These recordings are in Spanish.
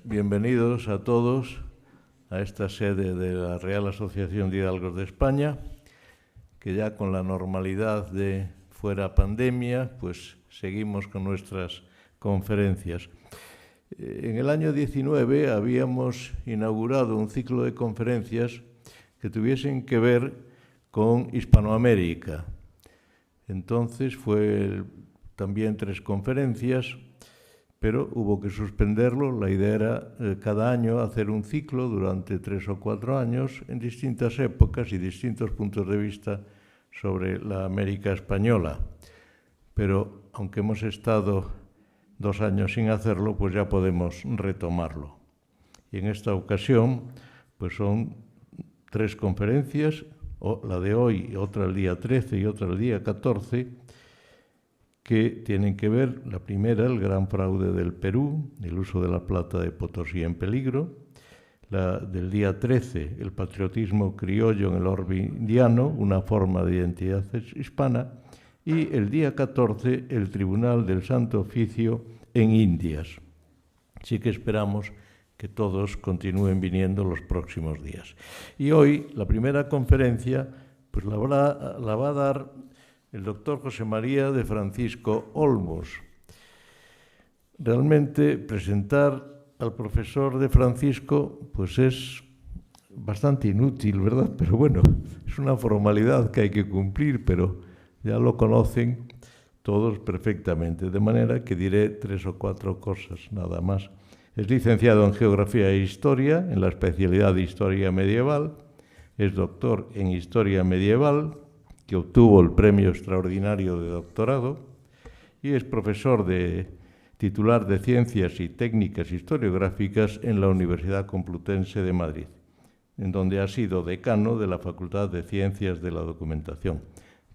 bienvenidos a todos a esta sede de la Real Asociación de Hidalgos de España, que ya con la normalidad de fuera pandemia, pues seguimos con nuestras conferencias. En el año 19 habíamos inaugurado un ciclo de conferencias que tuviesen que ver con Hispanoamérica. Entonces también 3 conferencias, pero hubo que suspenderlo. La idea era cada año hacer un ciclo durante 3 o 4 años en distintas épocas y distintos puntos de vista sobre la América española. Pero aunque hemos estado 2 años sin hacerlo, pues ya podemos retomarlo. Y en esta ocasión, pues son 3 conferencias, la de hoy, otra el día 13 y otra el día 14, que tienen que ver, la primera, el gran fraude del Perú, el uso de la plata de Potosí en peligro; la del día 13, el patriotismo criollo en el orbe indiano, una forma de identidad hispana; y el día 14, el Tribunal del Santo Oficio en Indias. Así que esperamos que todos continúen viniendo los próximos días. Y hoy, la primera conferencia, pues la va a dar el doctor José María de Francisco Olmos. Realmente presentar al profesor de Francisco pues es bastante inútil, ¿verdad? Pero bueno, es una formalidad que hay que cumplir, pero ya lo conocen todos perfectamente, de manera que diré 3 o 4 cosas, nada más. Es licenciado en Geografía e Historia, en la especialidad de Historia Medieval. Es doctor en Historia Medieval, que obtuvo el Premio Extraordinario de Doctorado, y es profesor titular de Ciencias y Técnicas Historiográficas en la Universidad Complutense de Madrid, en donde ha sido decano de la Facultad de Ciencias de la Documentación.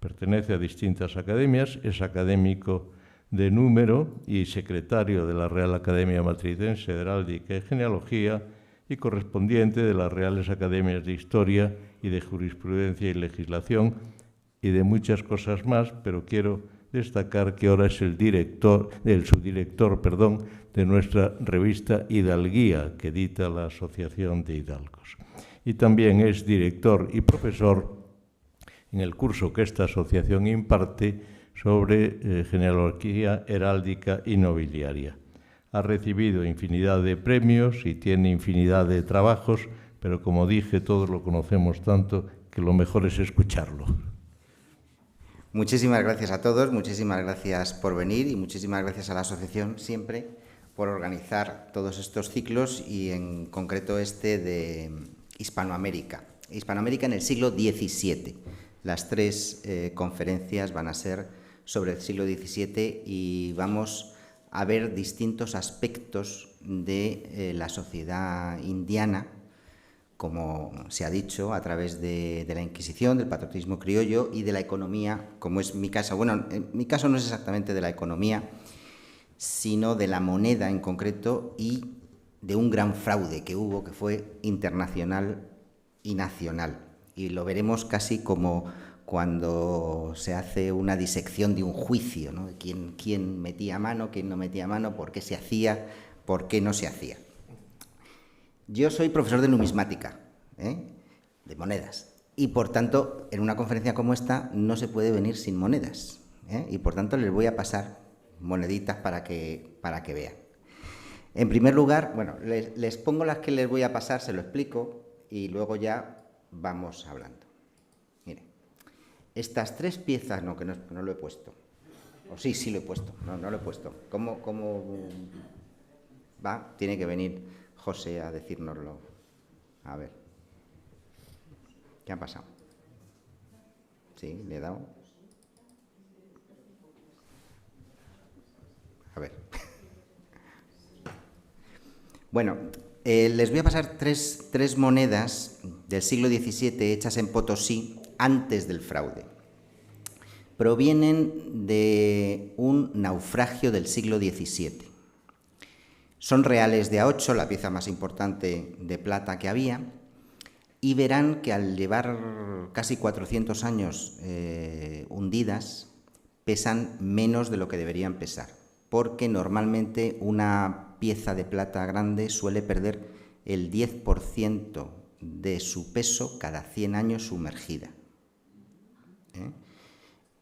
Pertenece a distintas academias, es académico de número y secretario de la Real Academia Matritense de Heráldica y Genealogía y correspondiente de las Reales Academias de Historia y de Jurisprudencia y Legislación y de muchas cosas más, pero quiero destacar que ahora es subdirector de nuestra revista Hidalguía, que edita la Asociación de Hidalgos. Y también es director y profesor en el curso que esta asociación imparte sobre genealogía heráldica y nobiliaria. Ha recibido infinidad de premios y tiene infinidad de trabajos, pero como dije, todos lo conocemos tanto que lo mejor es escucharlo. Muchísimas gracias a todos, muchísimas gracias por venir y muchísimas gracias a la asociación siempre por organizar todos estos ciclos y en concreto este de Hispanoamérica. Hispanoamérica en el siglo XVII. Las 3 conferencias van a ser sobre el siglo XVII y vamos a ver distintos aspectos de la sociedad indiana, como se ha dicho, a través de la Inquisición, del patriotismo criollo y de la economía, como es mi caso. Bueno, en mi caso no es exactamente de la economía, sino de la moneda en concreto y de un gran fraude que hubo, que fue internacional y nacional. Y lo veremos casi como cuando se hace una disección de un juicio, ¿no? ¿Quién metía mano, quién no metía mano, por qué se hacía, por qué no se hacía? Yo soy profesor de numismática, de monedas, y por tanto, en una conferencia como esta no se puede venir sin monedas, y por tanto les voy a pasar moneditas para que vean. En primer lugar, bueno, les pongo las que les voy a pasar, se lo explico, y luego ya vamos hablando. Mire, estas 3 piezas, no, que no lo he puesto, o sí lo he puesto, no lo he puesto. ¿Cómo va? Tiene que venir José a decírnoslo. A ver. ¿Qué ha pasado? ¿Sí? ¿Le he dado? A ver. Bueno, les voy a pasar tres monedas del siglo XVII hechas en Potosí antes del fraude. Provienen de un naufragio del siglo XVII. Son reales de A8, la pieza más importante de plata que había, y verán que al llevar casi 400 años hundidas, pesan menos de lo que deberían pesar, porque normalmente una pieza de plata grande suele perder el 10% de su peso cada 100 años sumergida.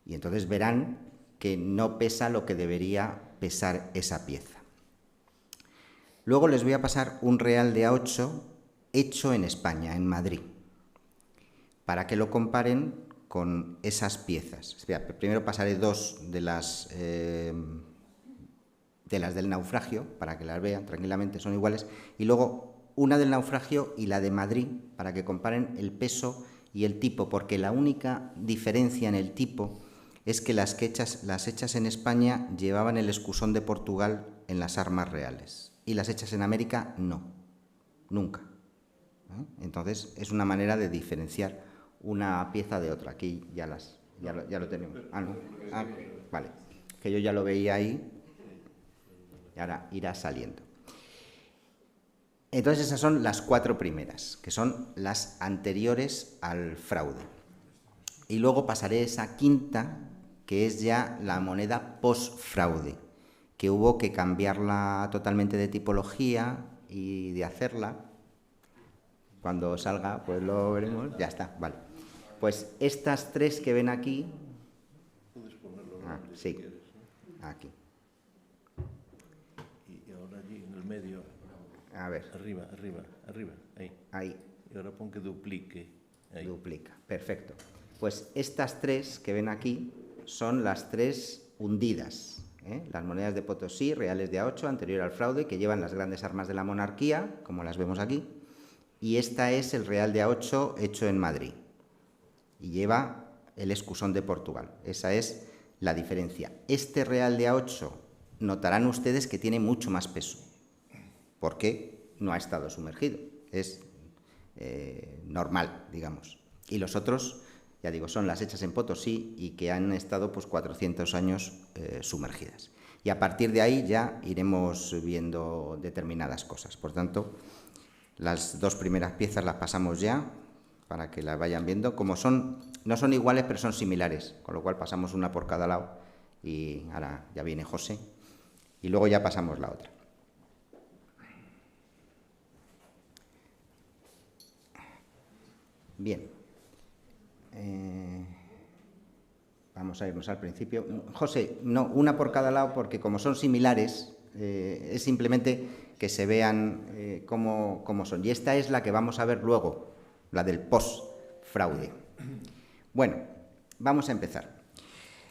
Y entonces verán que no pesa lo que debería pesar esa pieza. Luego les voy a pasar un real de A8 hecho en España, en Madrid, para que lo comparen con esas piezas. Primero pasaré dos de las del naufragio, para que las vean tranquilamente, son iguales, y luego una del naufragio y la de Madrid, para que comparen el peso y el tipo, porque la única diferencia en el tipo es que las hechas en España llevaban el escusón de Portugal en las armas reales, y las hechas en América no, nunca. Entonces es una manera de diferenciar una pieza de otra. Aquí ya lo tenemos. No. Vale, que yo ya lo veía ahí y ahora irá saliendo. Entonces esas son las 4 primeras, que son las anteriores al fraude. Y luego pasaré esa quinta, que es ya la moneda post-fraude, que hubo que cambiarla totalmente de tipología y de hacerla. Cuando salga, pues lo veremos. Ya está, vale. Pues estas 3 que ven aquí... Puedes ponerlo sí, aquí. Y ahora allí, en el medio... A ver. Arriba, ahí. Ahí. Y ahora pon que duplique. Ahí. Duplica, perfecto. Pues estas 3 que ven aquí son las 3 hundidas. Las monedas de Potosí, reales de A8, anterior al fraude, que llevan las grandes armas de la monarquía, como las vemos aquí. Y esta es el real de A8 hecho en Madrid. Y lleva el escusón de Portugal. Esa es la diferencia. Este real de A8 notarán ustedes que tiene mucho más peso, porque no ha estado sumergido. Es normal, digamos. Y los otros, ya digo, son las hechas en Potosí y que han estado pues 400 años sumergidas. Y a partir de ahí ya iremos viendo determinadas cosas. Por tanto, las 2 primeras piezas las pasamos ya para que las vayan viendo. Como no son iguales, pero son similares, con lo cual pasamos una por cada lado y ahora ya viene José y luego ya pasamos la otra. Bien. Vamos a irnos al principio. José, no, una por cada lado, porque como son similares, es simplemente que se vean cómo son. Y esta es la que vamos a ver luego, la del post-fraude. Bueno, vamos a empezar.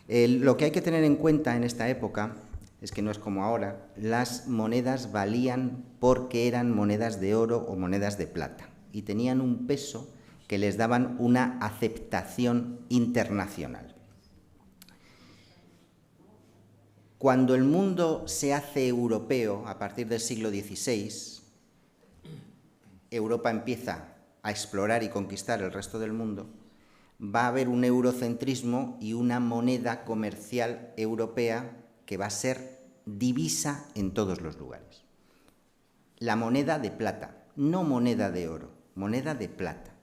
Lo que hay que tener en cuenta en esta época es que no es como ahora. Las monedas valían porque eran monedas de oro o monedas de plata y tenían un peso que les daban una aceptación internacional. Cuando el mundo se hace europeo, a partir del siglo XVI, Europa empieza a explorar y conquistar el resto del mundo, va a haber un eurocentrismo y una moneda comercial europea que va a ser divisa en todos los lugares. La moneda de plata, no moneda de oro, moneda de plata,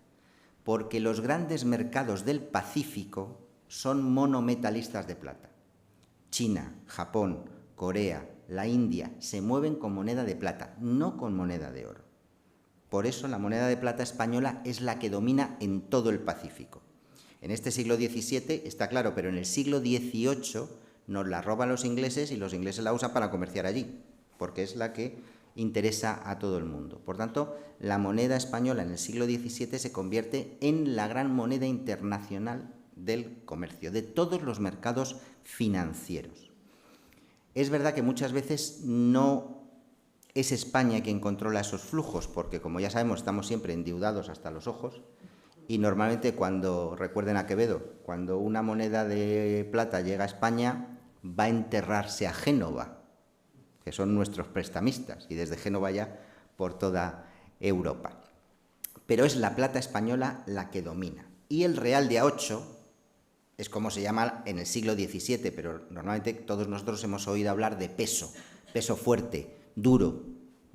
porque los grandes mercados del Pacífico son monometalistas de plata. China, Japón, Corea, la India se mueven con moneda de plata, no con moneda de oro. Por eso la moneda de plata española es la que domina en todo el Pacífico. En este siglo XVII está claro, pero en el siglo XVIII nos la roban los ingleses y los ingleses la usan para comerciar allí, porque es la que interesa a todo el mundo. Por tanto, la moneda española en el siglo XVII se convierte en la gran moneda internacional del comercio, de todos los mercados financieros. Es verdad que muchas veces no es España quien controla esos flujos, porque como ya sabemos estamos siempre endeudados hasta los ojos y normalmente recuerden a Quevedo, cuando una moneda de plata llega a España va a enterrarse a Génova, que son nuestros prestamistas, y desde Génova ya por toda Europa. Pero es la plata española la que domina. Y el real de A8 es como se llama en el siglo XVII, pero normalmente todos nosotros hemos oído hablar de peso fuerte, duro.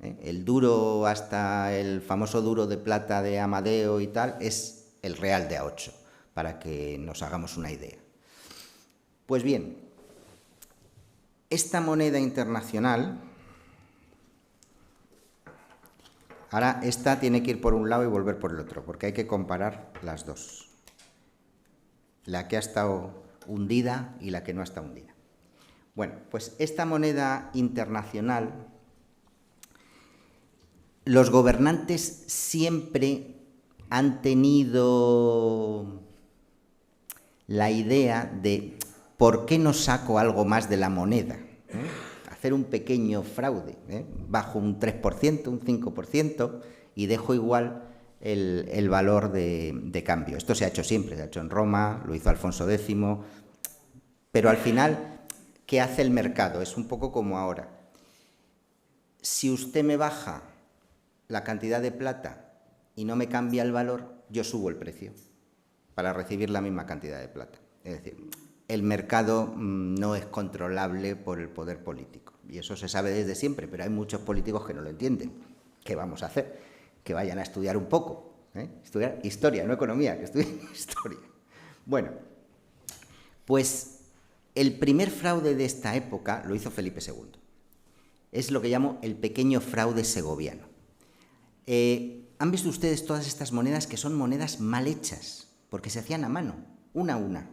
El duro, hasta el famoso duro de plata de Amadeo y tal, es el real de A8, para que nos hagamos una idea. Pues bien, esta moneda internacional Ahora esta tiene que ir por un lado y volver por el otro, porque hay que comparar las dos. La que ha estado hundida y la que no ha estado hundida. Bueno, pues esta moneda internacional, los gobernantes siempre han tenido la idea de ¿por qué no saco algo más de la moneda? Hacer un pequeño fraude, bajo un 3%, un 5% y dejo igual el valor de cambio. Esto se ha hecho siempre, se ha hecho en Roma, lo hizo Alfonso X, pero al final, ¿qué hace el mercado? Es un poco como ahora. Si usted me baja la cantidad de plata y no me cambia el valor, yo subo el precio para recibir la misma cantidad de plata. Es decir, el mercado no es controlable por el poder político. Y eso se sabe desde siempre, pero hay muchos políticos que no lo entienden. ¿Qué vamos a hacer? Que vayan a estudiar un poco. Estudiar historia, no economía, que estudien historia. Bueno, pues el primer fraude de esta época lo hizo Felipe II. Es lo que llamo el pequeño fraude segoviano. ¿Han visto ustedes todas estas monedas que son monedas mal hechas? Porque se hacían a mano, una a una.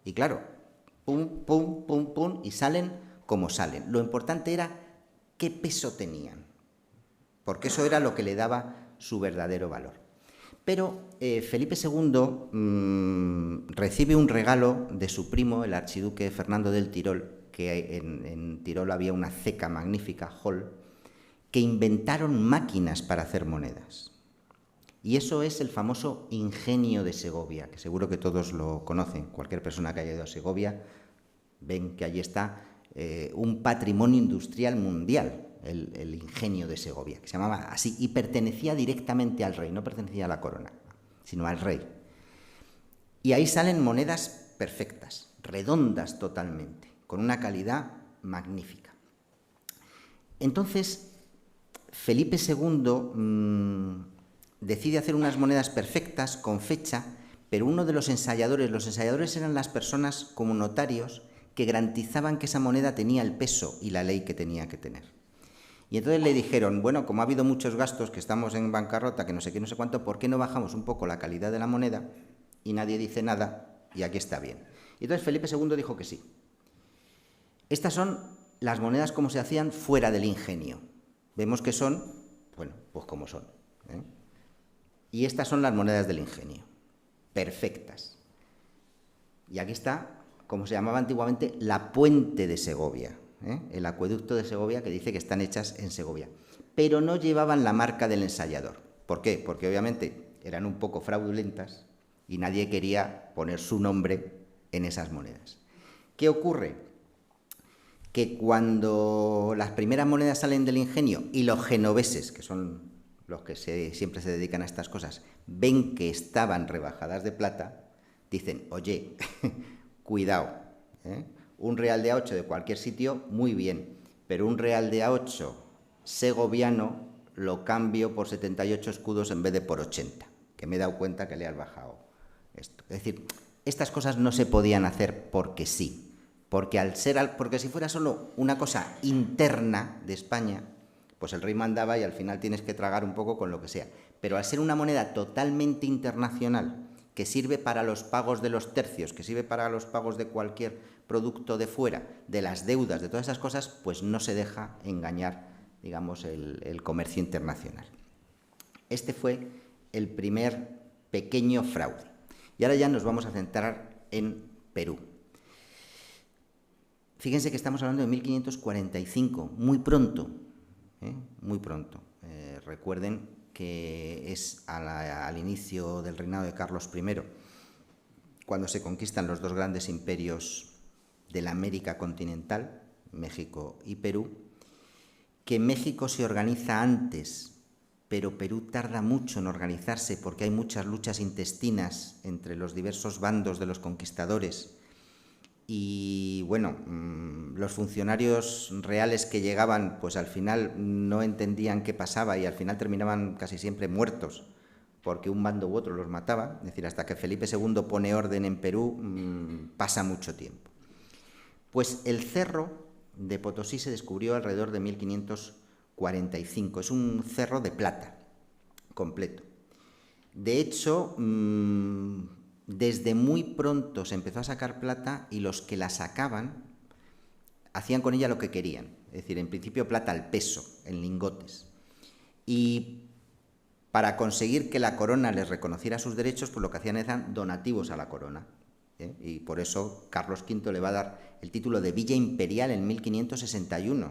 Y claro, pum, pum, pum, pum, y salen como salen. Lo importante era qué peso tenían, porque eso era lo que le daba su verdadero valor. Pero Felipe II recibe un regalo de su primo, el archiduque Fernando del Tirol, que en Tirol había una ceca magnífica, Hall, que inventaron máquinas para hacer monedas. Y eso es el famoso ingenio de Segovia, que seguro que todos lo conocen. Cualquier persona que haya ido a Segovia ven que allí está un patrimonio industrial mundial, el ingenio de Segovia, que se llamaba así, y pertenecía directamente al rey, no pertenecía a la corona, sino al rey. Y ahí salen monedas perfectas, redondas totalmente, con una calidad magnífica. Entonces, Felipe II decide hacer unas monedas perfectas, con fecha, pero uno de los ensayadores eran las personas como notarios que garantizaban que esa moneda tenía el peso y la ley que tenía que tener. Y entonces le dijeron, bueno, como ha habido muchos gastos, que estamos en bancarrota, que no sé qué, no sé cuánto, ¿por qué no bajamos un poco la calidad de la moneda? Y nadie dice nada, y aquí está bien. Y entonces Felipe II dijo que sí. Estas son las monedas como se hacían fuera del ingenio. Vemos que son, bueno, pues como son. Y estas son las monedas del ingenio, perfectas. Y aquí está, como se llamaba antiguamente, la Puente de Segovia, el acueducto de Segovia, que dice que están hechas en Segovia. Pero no llevaban la marca del ensayador. ¿Por qué? Porque obviamente eran un poco fraudulentas y nadie quería poner su nombre en esas monedas. ¿Qué ocurre? Que cuando las primeras monedas salen del ingenio y los genoveses, que son los que siempre se dedican a estas cosas, ven que estaban rebajadas de plata, dicen, oye, cuidado, un real de A8 de cualquier sitio, muy bien, pero un real de A8 segoviano lo cambio por 78 escudos en vez de por 80, que me he dado cuenta que le has bajado esto. Es decir, estas cosas no se podían hacer porque sí, porque si fuera solo una cosa interna de España, pues el rey mandaba y al final tienes que tragar un poco con lo que sea. Pero al ser una moneda totalmente internacional, que sirve para los pagos de los tercios, que sirve para los pagos de cualquier producto de fuera, de las deudas, de todas esas cosas, pues no se deja engañar, digamos, el comercio internacional. Este fue el primer pequeño fraude. Y ahora ya nos vamos a centrar en Perú. Fíjense que estamos hablando de 1545, muy pronto. Muy pronto. Recuerden que es al inicio del reinado de Carlos I, cuando se conquistan los dos grandes imperios de la América continental, México y Perú, que México se organiza antes, pero Perú tarda mucho en organizarse porque hay muchas luchas intestinas entre los diversos bandos de los conquistadores. Y bueno, los funcionarios reales que llegaban, pues al final no entendían qué pasaba y al final terminaban casi siempre muertos porque un bando u otro los mataba. Es decir, hasta que Felipe II pone orden en Perú pasa mucho tiempo. Pues el cerro de Potosí se descubrió alrededor de 1545. Es un cerro de plata. completo. De hecho, desde muy pronto se empezó a sacar plata y los que la sacaban hacían con ella lo que querían. Es decir, en principio plata al peso, en lingotes. Y para conseguir que la corona les reconociera sus derechos, pues lo que hacían eran donativos a la corona. Y por eso Carlos V le va a dar el título de Villa Imperial en 1561.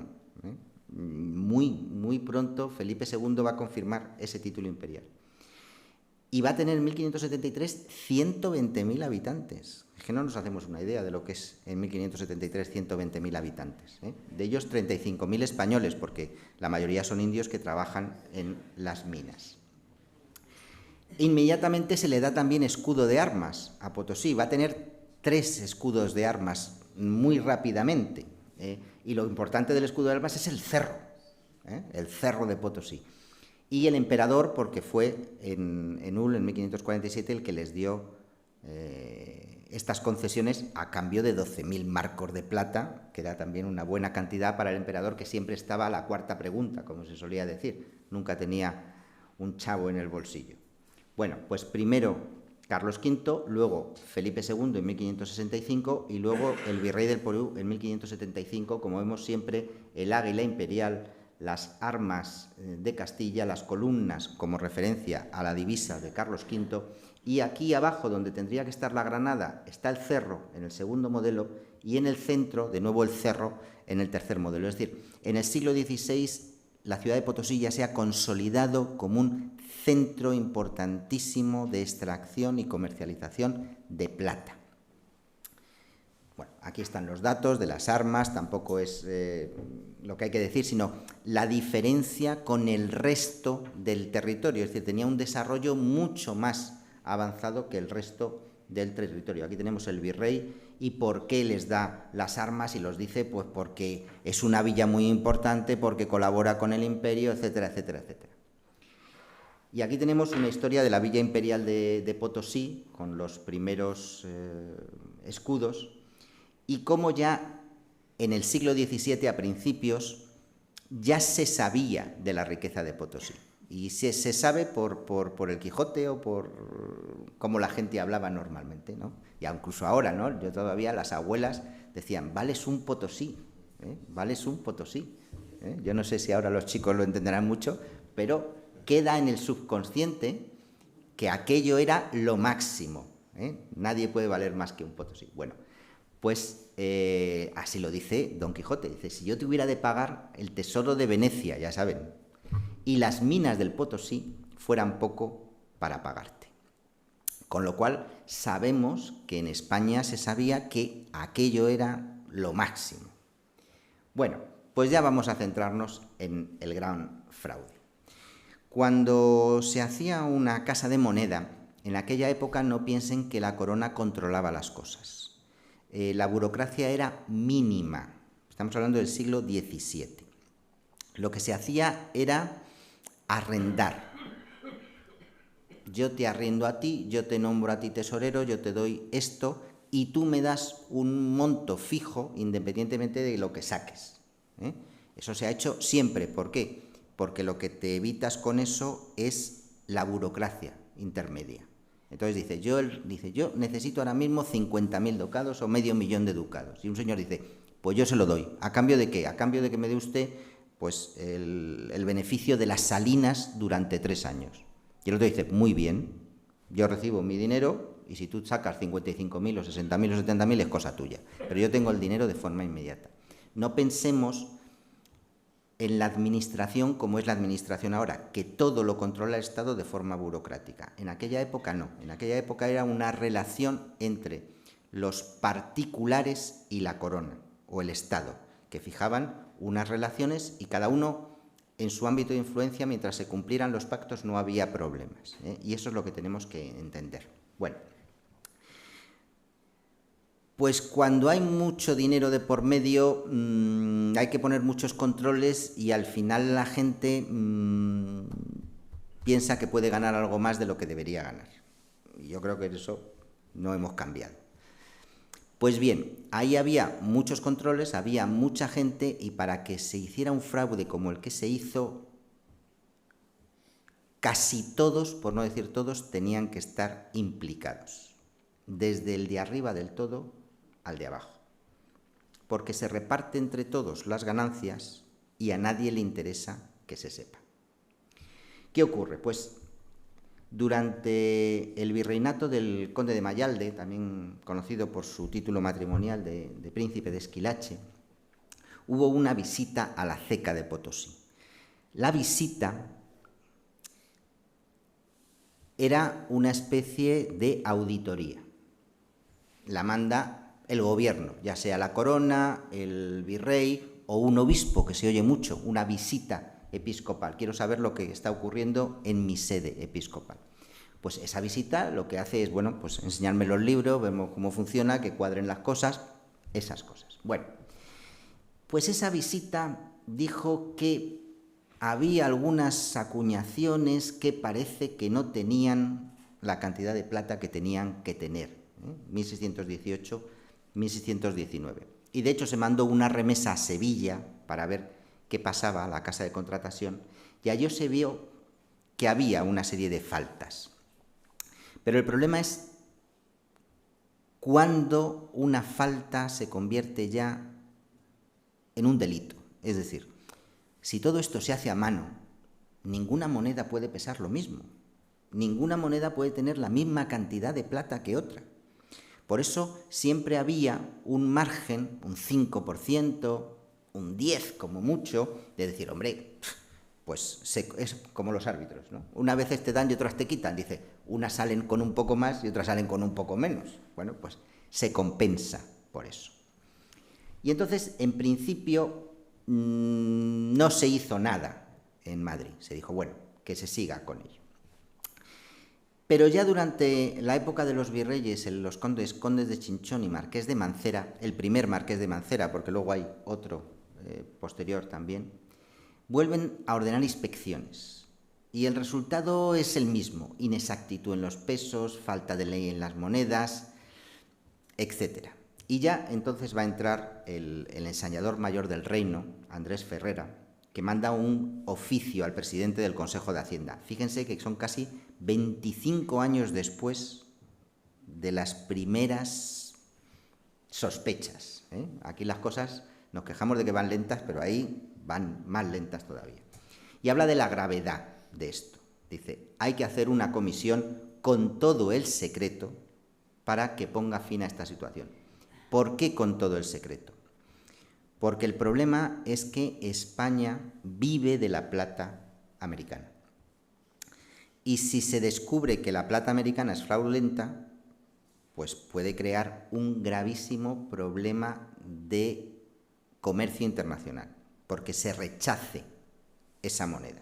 Muy pronto Felipe II va a confirmar ese título imperial. Y va a tener en 1573 120.000 habitantes. Es que no nos hacemos una idea de lo que es en 1573 120.000 habitantes. De ellos 35.000 españoles, porque la mayoría son indios que trabajan en las minas. Inmediatamente se le da también escudo de armas a Potosí. Va a tener 3 escudos de armas muy rápidamente. Y lo importante del escudo de armas es el cerro de Potosí. Y el emperador, porque fue en Hull, en 1547, el que les dio estas concesiones a cambio de 12.000 marcos de plata, que era también una buena cantidad para el emperador, que siempre estaba a la cuarta pregunta, como se solía decir. Nunca tenía un chavo en el bolsillo. Bueno, pues primero Carlos V, luego Felipe II en 1565 y luego el virrey del Perú en 1575, como vemos siempre, el águila imperial, las armas de Castilla, las columnas como referencia a la divisa de Carlos V, y aquí abajo, donde tendría que estar la granada, está el cerro en el segundo modelo, y en el centro, de nuevo el cerro, en el tercer modelo. Es decir, en el siglo XVI la ciudad de Potosí ya se ha consolidado como un centro importantísimo de extracción y comercialización de plata. Bueno, aquí están los datos de las armas, tampoco es lo que hay que decir, sino la diferencia con el resto del territorio, es decir, tenía un desarrollo mucho más avanzado que el resto del territorio. Aquí tenemos el virrey y por qué les da las armas y los dice, pues porque es una villa muy importante, porque colabora con el imperio, etcétera, etcétera, etcétera. Y aquí tenemos una historia de la villa imperial de Potosí, con los primeros escudos, y cómo ya en el siglo XVII, a principios, ya se sabía de la riqueza de Potosí. Y se sabe por el Quijote o por cómo la gente hablaba normalmente, ¿no? Y incluso ahora, ¿no? Yo todavía, las abuelas decían, vales un Potosí, vales un Potosí. Yo no sé si ahora los chicos lo entenderán mucho, pero queda en el subconsciente que aquello era lo máximo. Nadie puede valer más que un Potosí. Bueno, pues así lo dice Don Quijote. Dice, si yo tuviera de pagar el tesoro de Venecia, ya saben, y las minas del Potosí fueran poco para pagarte. Con lo cual sabemos que en España se sabía que aquello era lo máximo. Bueno, pues ya vamos a centrarnos en el gran fraude. Cuando se hacía una casa de moneda, en aquella época no piensen que la corona controlaba las cosas. La burocracia era mínima. Estamos hablando del siglo XVII. Lo que se hacía era arrendar. Yo te arriendo a ti, yo te nombro a ti tesorero, yo te doy esto y tú me das un monto fijo independientemente de lo que saques. Eso se ha hecho siempre. ¿Por qué? Porque lo que te evitas con eso es la burocracia intermedia. Entonces dice, yo necesito ahora mismo 50.000 ducados o medio millón de ducados. Y un señor dice, pues yo se lo doy. ¿A cambio de qué? A cambio de que me dé usted pues el beneficio de las salinas durante 3 años. Y el otro dice, muy bien, yo recibo mi dinero y si tú sacas 55.000 o 60.000 o 70.000 es cosa tuya. Pero yo tengo el dinero de forma inmediata. No pensemos en la administración como es la administración ahora, que todo lo controla el Estado de forma burocrática. En aquella época no. En aquella época era una relación entre los particulares y la corona o el Estado, que fijaban unas relaciones y cada uno en su ámbito de influencia, mientras se cumplieran los pactos no había problemas. Y eso es lo que tenemos que entender. Bueno, pues cuando hay mucho dinero de por medio hay que poner muchos controles y al final la gente piensa que puede ganar algo más de lo que debería ganar. Y yo creo que eso no hemos cambiado. Pues bien, ahí había muchos controles, había mucha gente y para que se hiciera un fraude como el que se hizo, casi todos, por no decir todos, tenían que estar implicados, desde el de arriba del todo al de abajo, porque se reparte entre todos las ganancias y a nadie le interesa que se sepa. ¿Qué ocurre? Pues durante el virreinato del conde de Mayalde, también conocido por su título matrimonial de príncipe de Esquilache, hubo una visita a la ceca de Potosí. La visita era una especie de auditoría. La manda el gobierno, ya sea la corona, el virrey o un obispo, que se oye mucho, una visita episcopal. Quiero saber lo que está ocurriendo en mi sede episcopal. Pues esa visita lo que hace es, bueno, pues enseñarme los libros, vemos cómo funciona, que cuadren las cosas, esas cosas. Bueno, pues esa visita dijo que había algunas acuñaciones que parece que no tenían la cantidad de plata que tenían que tener, 1618, 1619. Y de hecho se mandó una remesa a Sevilla para ver qué pasaba a la casa de contratación, y allí se vio que había una serie de faltas. Pero el problema es cuando una falta se convierte ya en un delito. Es decir, si todo esto se hace a mano, ninguna moneda puede pesar lo mismo. Ninguna moneda puede tener la misma cantidad de plata que otra. Por eso siempre había un margen, un 5%, un 10% como mucho, de decir, hombre, pues es como los árbitros, ¿no? Unas veces te dan y otras te quitan. Dice, unas salen con un poco más y otras salen con un poco menos. Bueno, pues se compensa por eso. Y entonces, en principio, no se hizo nada en Madrid. Se dijo, bueno, que se siga con ello. Pero ya durante la época de los virreyes, los condes de Chinchón y marqués de Mancera, el primer marqués de Mancera, porque luego hay otro posterior también, vuelven a ordenar inspecciones. Y el resultado es el mismo: inexactitud en los pesos, falta de ley en las monedas, etc. Y ya entonces va a entrar el ensañador mayor del reino, Andrés Ferrera, que manda un oficio al presidente del Consejo de Hacienda. Fíjense que son casi 25 años después de las primeras sospechas. Aquí las cosas, nos quejamos de que van lentas, pero ahí van más lentas todavía. Y habla de la gravedad de esto. Dice, hay que hacer una comisión con todo el secreto para que ponga fin a esta situación. ¿Por qué con todo el secreto? Porque el problema es que España vive de la plata americana. Y si se descubre que la plata americana es fraudulenta, pues puede crear un gravísimo problema de comercio internacional, porque se rechace esa moneda.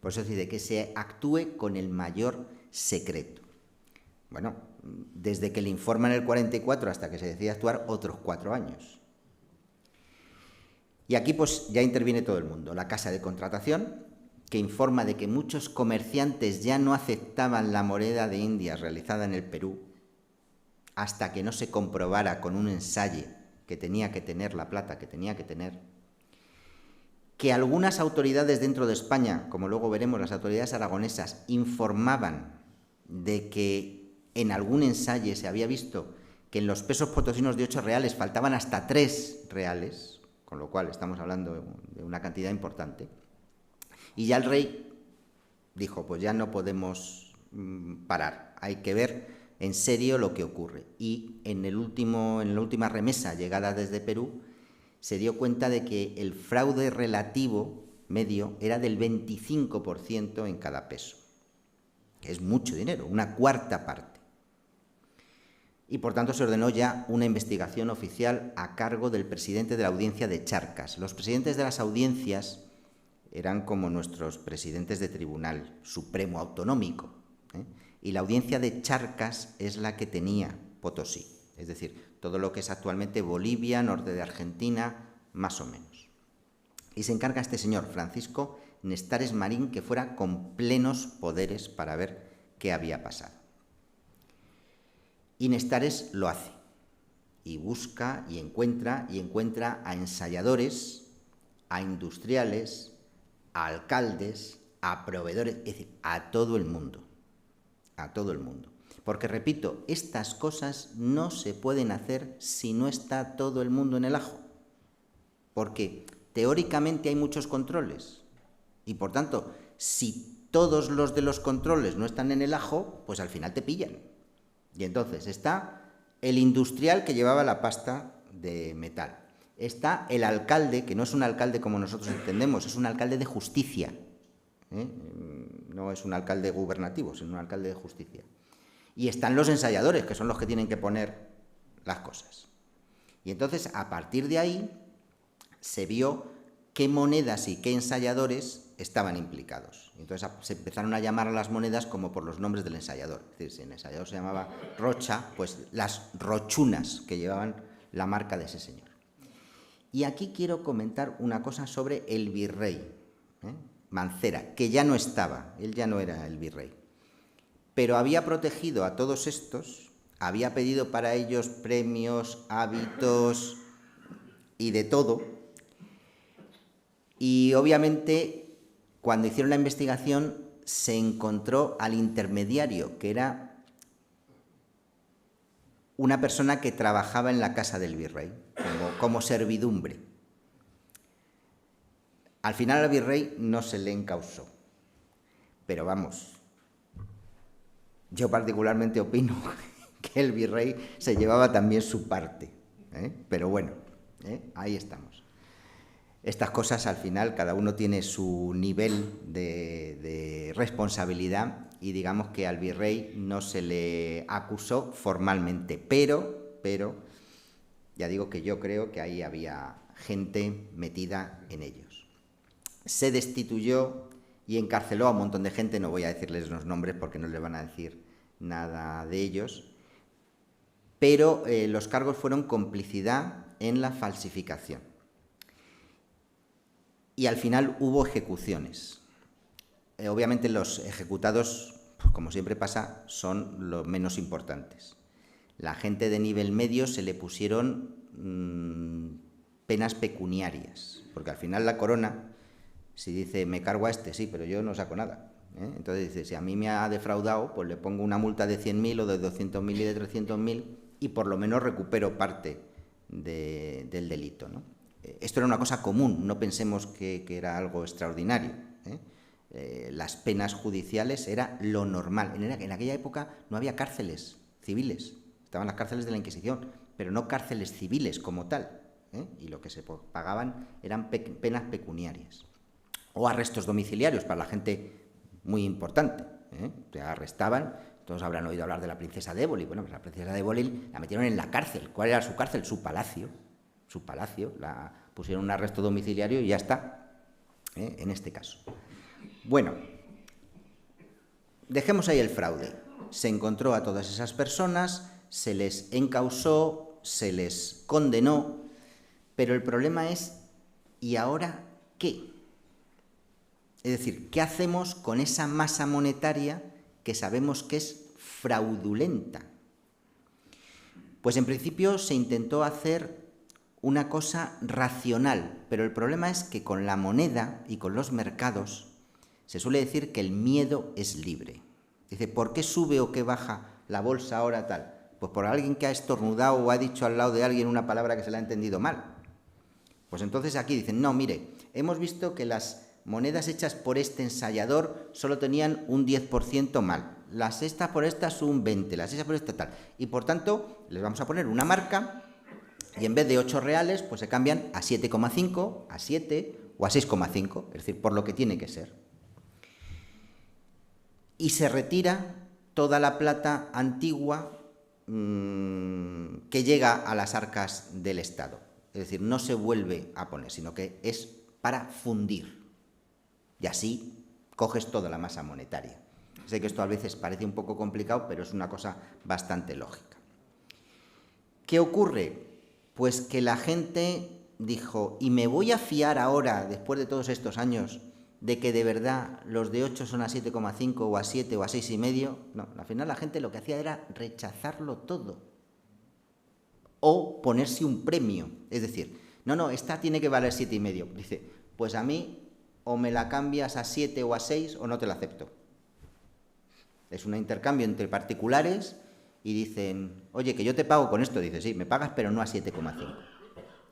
Por eso dice que se actúe con el mayor secreto. Bueno, desde que le informan el 44 hasta que se decide actuar, otros 4 años. Y aquí pues ya interviene todo el mundo. La casa de contratación, que informa de que muchos comerciantes ya no aceptaban la moneda de Indias realizada en el Perú hasta que no se comprobara con un ensayo que tenía que tener la plata que tenía que tener. Que algunas autoridades dentro de España, como luego veremos las autoridades aragonesas, informaban de que en algún ensayo se había visto que en los pesos potosinos de 8 reales faltaban hasta 3 reales, con lo cual estamos hablando de una cantidad importante. Y ya el rey dijo, pues ya no podemos parar, hay que ver en serio lo que ocurre. Y en la última remesa llegada desde Perú, se dio cuenta de que el fraude relativo medio era del 25% en cada peso, que es mucho dinero, una cuarta parte. Y por tanto se ordenó ya una investigación oficial a cargo del presidente de la audiencia de Charcas. Los presidentes de las audiencias eran como nuestros presidentes de tribunal supremo autonómico, y la audiencia de Charcas es la que tenía Potosí, es decir, todo lo que es actualmente Bolivia, norte de Argentina, más o menos. Y se encarga este señor, Francisco Nestares Marín, que fuera con plenos poderes para ver qué había pasado. Y Nestares lo hace, y busca y encuentra a ensayadores, a industriales, a alcaldes, a proveedores, es decir, a todo el mundo. A todo el mundo. Porque, repito, estas cosas no se pueden hacer si no está todo el mundo en el ajo. Porque teóricamente hay muchos controles. Y, por tanto, si todos los de los controles no están en el ajo, pues al final te pillan. Y entonces está el industrial que llevaba la pasta de metal. Está el alcalde, que no es un alcalde como nosotros entendemos, es un alcalde de justicia. No es un alcalde gubernativo, sino un alcalde de justicia. Y están los ensayadores, que son los que tienen que poner las cosas. Y entonces, a partir de ahí, se vio qué monedas y qué ensayadores estaban implicados. Entonces se empezaron a llamar a las monedas como por los nombres del ensayador. Es decir, si el ensayador se llamaba Rocha, pues las rochunas que llevaban la marca de ese señor. Y aquí quiero comentar una cosa sobre el virrey, Mancera, que ya no estaba, él ya no era el virrey, pero había protegido a todos estos, había pedido para ellos premios, hábitos y de todo, y obviamente cuando hicieron la investigación se encontró al intermediario, que era una persona que trabajaba en la casa del virrey, como servidumbre. Al final al virrey no se le encausó, pero vamos, yo particularmente opino que el virrey se llevaba también su parte, pero bueno, ahí estamos. Estas cosas al final cada uno tiene su nivel de responsabilidad y digamos que al virrey no se le acusó formalmente, pero ya digo que yo creo que ahí había gente metida en ellos. Se destituyó y encarceló a un montón de gente, no voy a decirles los nombres porque no les van a decir nada de ellos, pero los cargos fueron complicidad en la falsificación. Y al final hubo ejecuciones. Obviamente los ejecutados, como siempre pasa, son los menos importantes. La gente de nivel medio se le pusieron penas pecuniarias, porque al final la corona, si dice me cargo a este, sí, pero yo no saco nada. Entonces dice, si a mí me ha defraudado, pues le pongo una multa de 100.000 o de 200.000 y de 300.000 y por lo menos recupero parte del delito, ¿no? Esto era una cosa común, no pensemos que era algo extraordinario. Las penas judiciales era lo normal. En aquella época no había cárceles civiles, estaban las cárceles de la Inquisición, pero no cárceles civiles como tal. Y lo que se pagaban eran penas pecuniarias. O arrestos domiciliarios para la gente muy importante. Te arrestaban, todos habrán oído hablar de la princesa de Éboli. Bueno, pues la princesa de Éboli la metieron en la cárcel. ¿Cuál era su cárcel? Su palacio. Su palacio, la pusieron un arresto domiciliario y ya está, en este caso. Bueno, dejemos ahí el fraude. Se encontró a todas esas personas, se les encausó, se les condenó, pero el problema es, ¿y ahora qué? Es decir, ¿qué hacemos con esa masa monetaria que sabemos que es fraudulenta? Pues en principio se intentó hacer una cosa racional, pero el problema es que con la moneda y con los mercados se suele decir que el miedo es libre. Dice, ¿por qué sube o qué baja la bolsa ahora tal? Pues por alguien que ha estornudado o ha dicho al lado de alguien una palabra que se le ha entendido mal. Pues entonces aquí dicen, no, mire, hemos visto que las monedas hechas por este ensayador solo tenían un 10% mal, las estas por estas un 20%, las esas por esta tal, y por tanto les vamos a poner una marca y en vez de 8 reales, pues se cambian a 7,5, a 7 o a 6,5, es decir, por lo que tiene que ser. Y se retira toda la plata antigua que llega a las arcas del Estado. Es decir, no se vuelve a poner, sino que es para fundir. Y así coges toda la masa monetaria. Sé que esto a veces parece un poco complicado, pero es una cosa bastante lógica. ¿Qué ocurre? Pues que la gente dijo, ¿y me voy a fiar ahora, después de todos estos años, de que de verdad los de 8 son a 7,5 o a 7 o a 6,5? No, al final la gente lo que hacía era rechazarlo todo. O ponerse un premio. Es decir, no, esta tiene que valer 7,5. Dice, pues a mí o me la cambias a 7 o a 6 o no te la acepto. Es un intercambio entre particulares y dicen, oye, que yo te pago con esto. Dice, sí, me pagas, pero no a 7,5.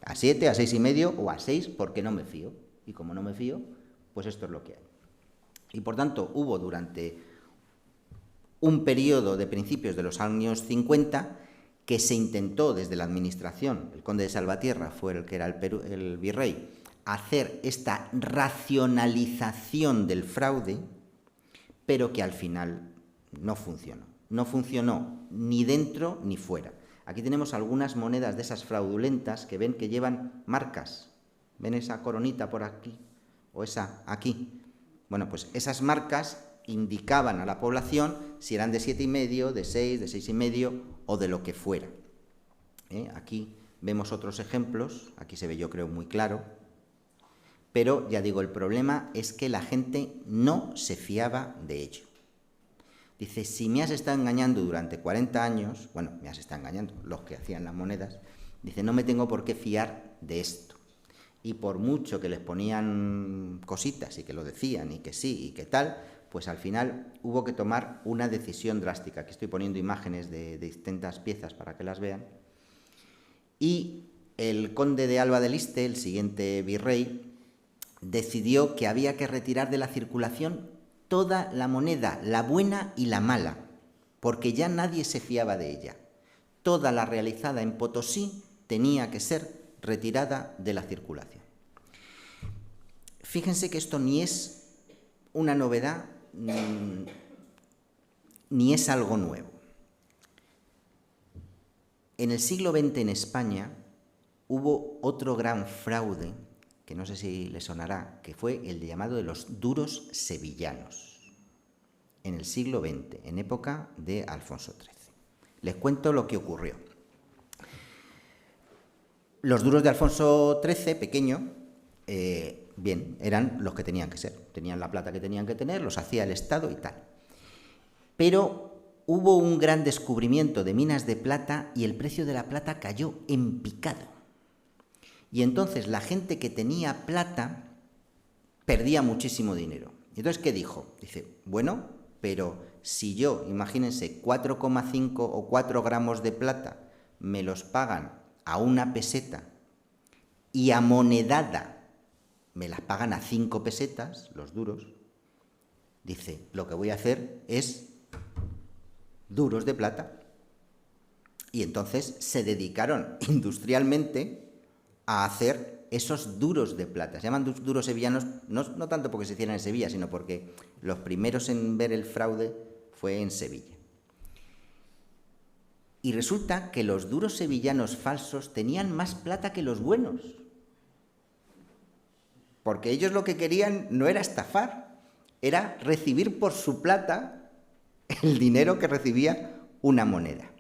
A 7, a 6,5 o a 6 porque no me fío. Y como no me fío, pues esto es lo que hay. Y por tanto, hubo durante un periodo de principios de los años 50 que se intentó desde la administración, el conde de Salvatierra fue el que era el virrey, hacer esta racionalización del fraude, pero que al final no funcionó. No funcionó ni dentro ni fuera. Aquí tenemos algunas monedas de esas fraudulentas que ven que llevan marcas. ¿Ven esa coronita por aquí? O esa aquí. Bueno, pues esas marcas indicaban a la población si eran de 7,5, de 6, de 6,5 o de lo que fuera. Aquí vemos otros ejemplos, aquí se ve yo creo muy claro, pero ya digo, el problema es que la gente no se fiaba de ello. Dice, si me has estado engañando durante 40 años, bueno, me has estado engañando, los que hacían las monedas, dice, no me tengo por qué fiar de esto. Y por mucho que les ponían cositas y que lo decían y que sí y que tal, pues al final hubo que tomar una decisión drástica. Aquí estoy poniendo imágenes de distintas piezas para que las vean. Y el conde de Alba del Este, el siguiente virrey, decidió que había que retirar de la circulación toda la moneda, la buena y la mala, porque ya nadie se fiaba de ella. Toda la realizada en Potosí tenía que ser retirada de la circulación. Fíjense que esto ni es una novedad ni es algo nuevo. En el siglo XX en España hubo otro gran fraude, que no sé si le sonará, que fue el llamado de los duros sevillanos, en el siglo XX, en época de Alfonso XIII. Les cuento lo que ocurrió. Los duros de Alfonso XIII, pequeño, bien, eran los que tenían que ser. Tenían la plata que tenían que tener, los hacía el Estado y tal. Pero hubo un gran descubrimiento de minas de plata y el precio de la plata cayó en picado. Y entonces la gente que tenía plata perdía muchísimo dinero. Y entonces, ¿qué dijo? Dice, bueno, pero si yo, imagínense, 4,5 o 4 gramos de plata me los pagan a 1 peseta y amonedada me las pagan a 5 pesetas, los duros, dice, lo que voy a hacer es duros de plata. Y entonces se dedicaron industrialmente a hacer esos duros de plata. Se llaman duros sevillanos, no tanto porque se hicieran en Sevilla, sino porque los primeros en ver el fraude fue en Sevilla. Y resulta que los duros sevillanos falsos tenían más plata que los buenos. Porque ellos lo que querían no era estafar, era recibir por su plata el dinero que recibía una moneda.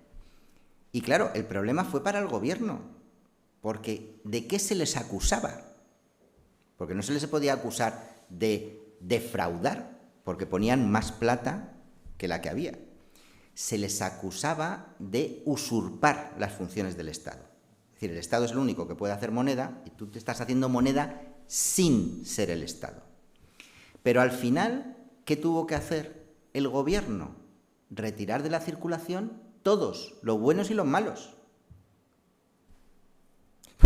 Y claro, el problema fue para el gobierno, porque ¿de qué se les acusaba? Porque no se les podía acusar de defraudar, porque ponían más plata que la que había. Se les acusaba de usurpar las funciones del Estado. Es decir, el Estado es el único que puede hacer moneda y tú te estás haciendo moneda sin ser el Estado. Pero al final, ¿qué tuvo que hacer el gobierno? Retirar de la circulación todos, los buenos y los malos.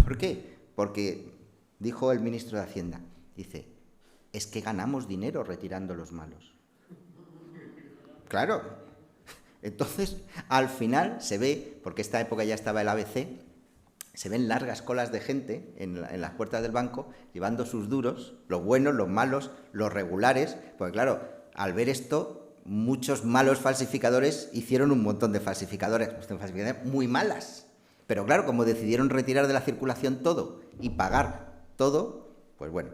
¿Por qué? Porque, dijo el ministro de Hacienda, dice, es que ganamos dinero retirando los malos. Claro. Entonces, al final se ve, porque esta época ya estaba el ABC, se ven largas colas de gente en las puertas del banco llevando sus duros, los buenos, los malos, los regulares, porque claro, al ver esto, muchos malos falsificadores hicieron un montón de falsificaciones muy malas. Pero claro, como decidieron retirar de la circulación todo y pagar todo, pues bueno,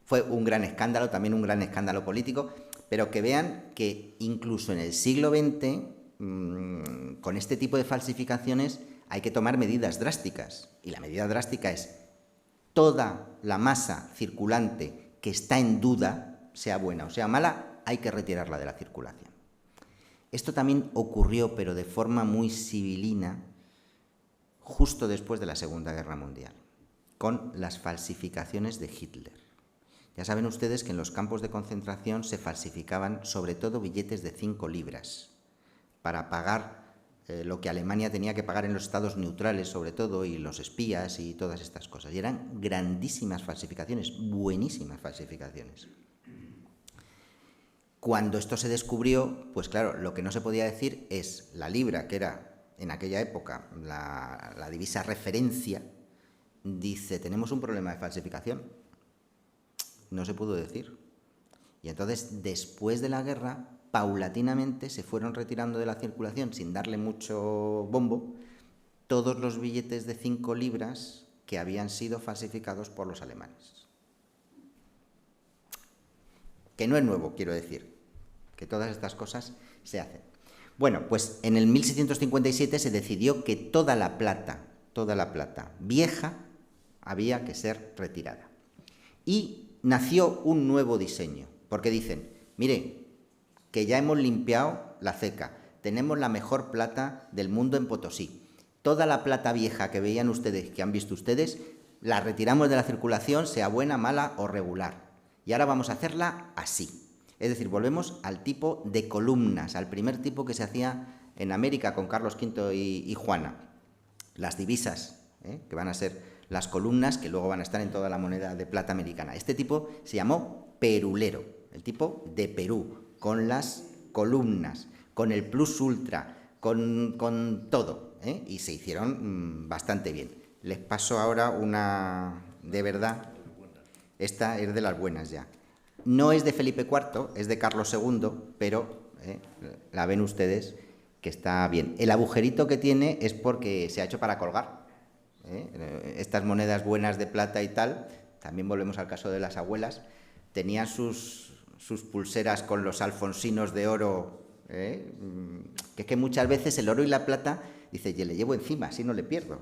fue un gran escándalo, también un gran escándalo político, pero que vean que incluso en el siglo XX, con este tipo de falsificaciones, hay que tomar medidas drásticas. Y la medida drástica es toda la masa circulante que está en duda, sea buena o sea mala, hay que retirarla de la circulación. Esto también ocurrió, pero de forma muy sibilina, justo después de la Segunda Guerra Mundial, con las falsificaciones de Hitler. Ya saben ustedes que en los campos de concentración se falsificaban sobre todo billetes de 5 libras para pagar lo que Alemania tenía que pagar en los estados neutrales, sobre todo, y los espías y todas estas cosas. Y eran grandísimas falsificaciones, buenísimas falsificaciones. Cuando esto se descubrió, pues claro, lo que no se podía decir es la libra, que era en aquella época la divisa referencia, dice, tenemos un problema de falsificación. No se pudo decir. Y entonces, después de la guerra, paulatinamente se fueron retirando de la circulación, sin darle mucho bombo, todos los billetes de 5 libras que habían sido falsificados por los alemanes. Que no es nuevo, quiero decir, que todas estas cosas se hacen. Bueno, pues en el 1657 se decidió que toda la plata vieja había que ser retirada. Y nació un nuevo diseño, porque dicen, mire, que ya hemos limpiado la ceca, tenemos la mejor plata del mundo en Potosí. Toda la plata vieja que veían ustedes, que han visto ustedes, la retiramos de la circulación, sea buena, mala o regular. Y ahora vamos a hacerla así. Es decir, volvemos al tipo de columnas, al primer tipo que se hacía en América con Carlos V y Juana. Las divisas, que van a ser las columnas que luego van a estar en toda la moneda de plata americana. Este tipo se llamó perulero, el tipo de Perú, con las columnas, con el plus ultra, con todo, y se hicieron bastante bien. Les paso ahora una de verdad, esta es de las buenas ya. No es de Felipe IV, es de Carlos II, pero la ven ustedes que está bien. El agujerito que tiene es porque se ha hecho para colgar. Estas monedas buenas de plata y tal, también volvemos al caso de las abuelas, tenían sus pulseras con los alfonsinos de oro, que es que muchas veces el oro y la plata, dice, yo le llevo encima, así no le pierdo.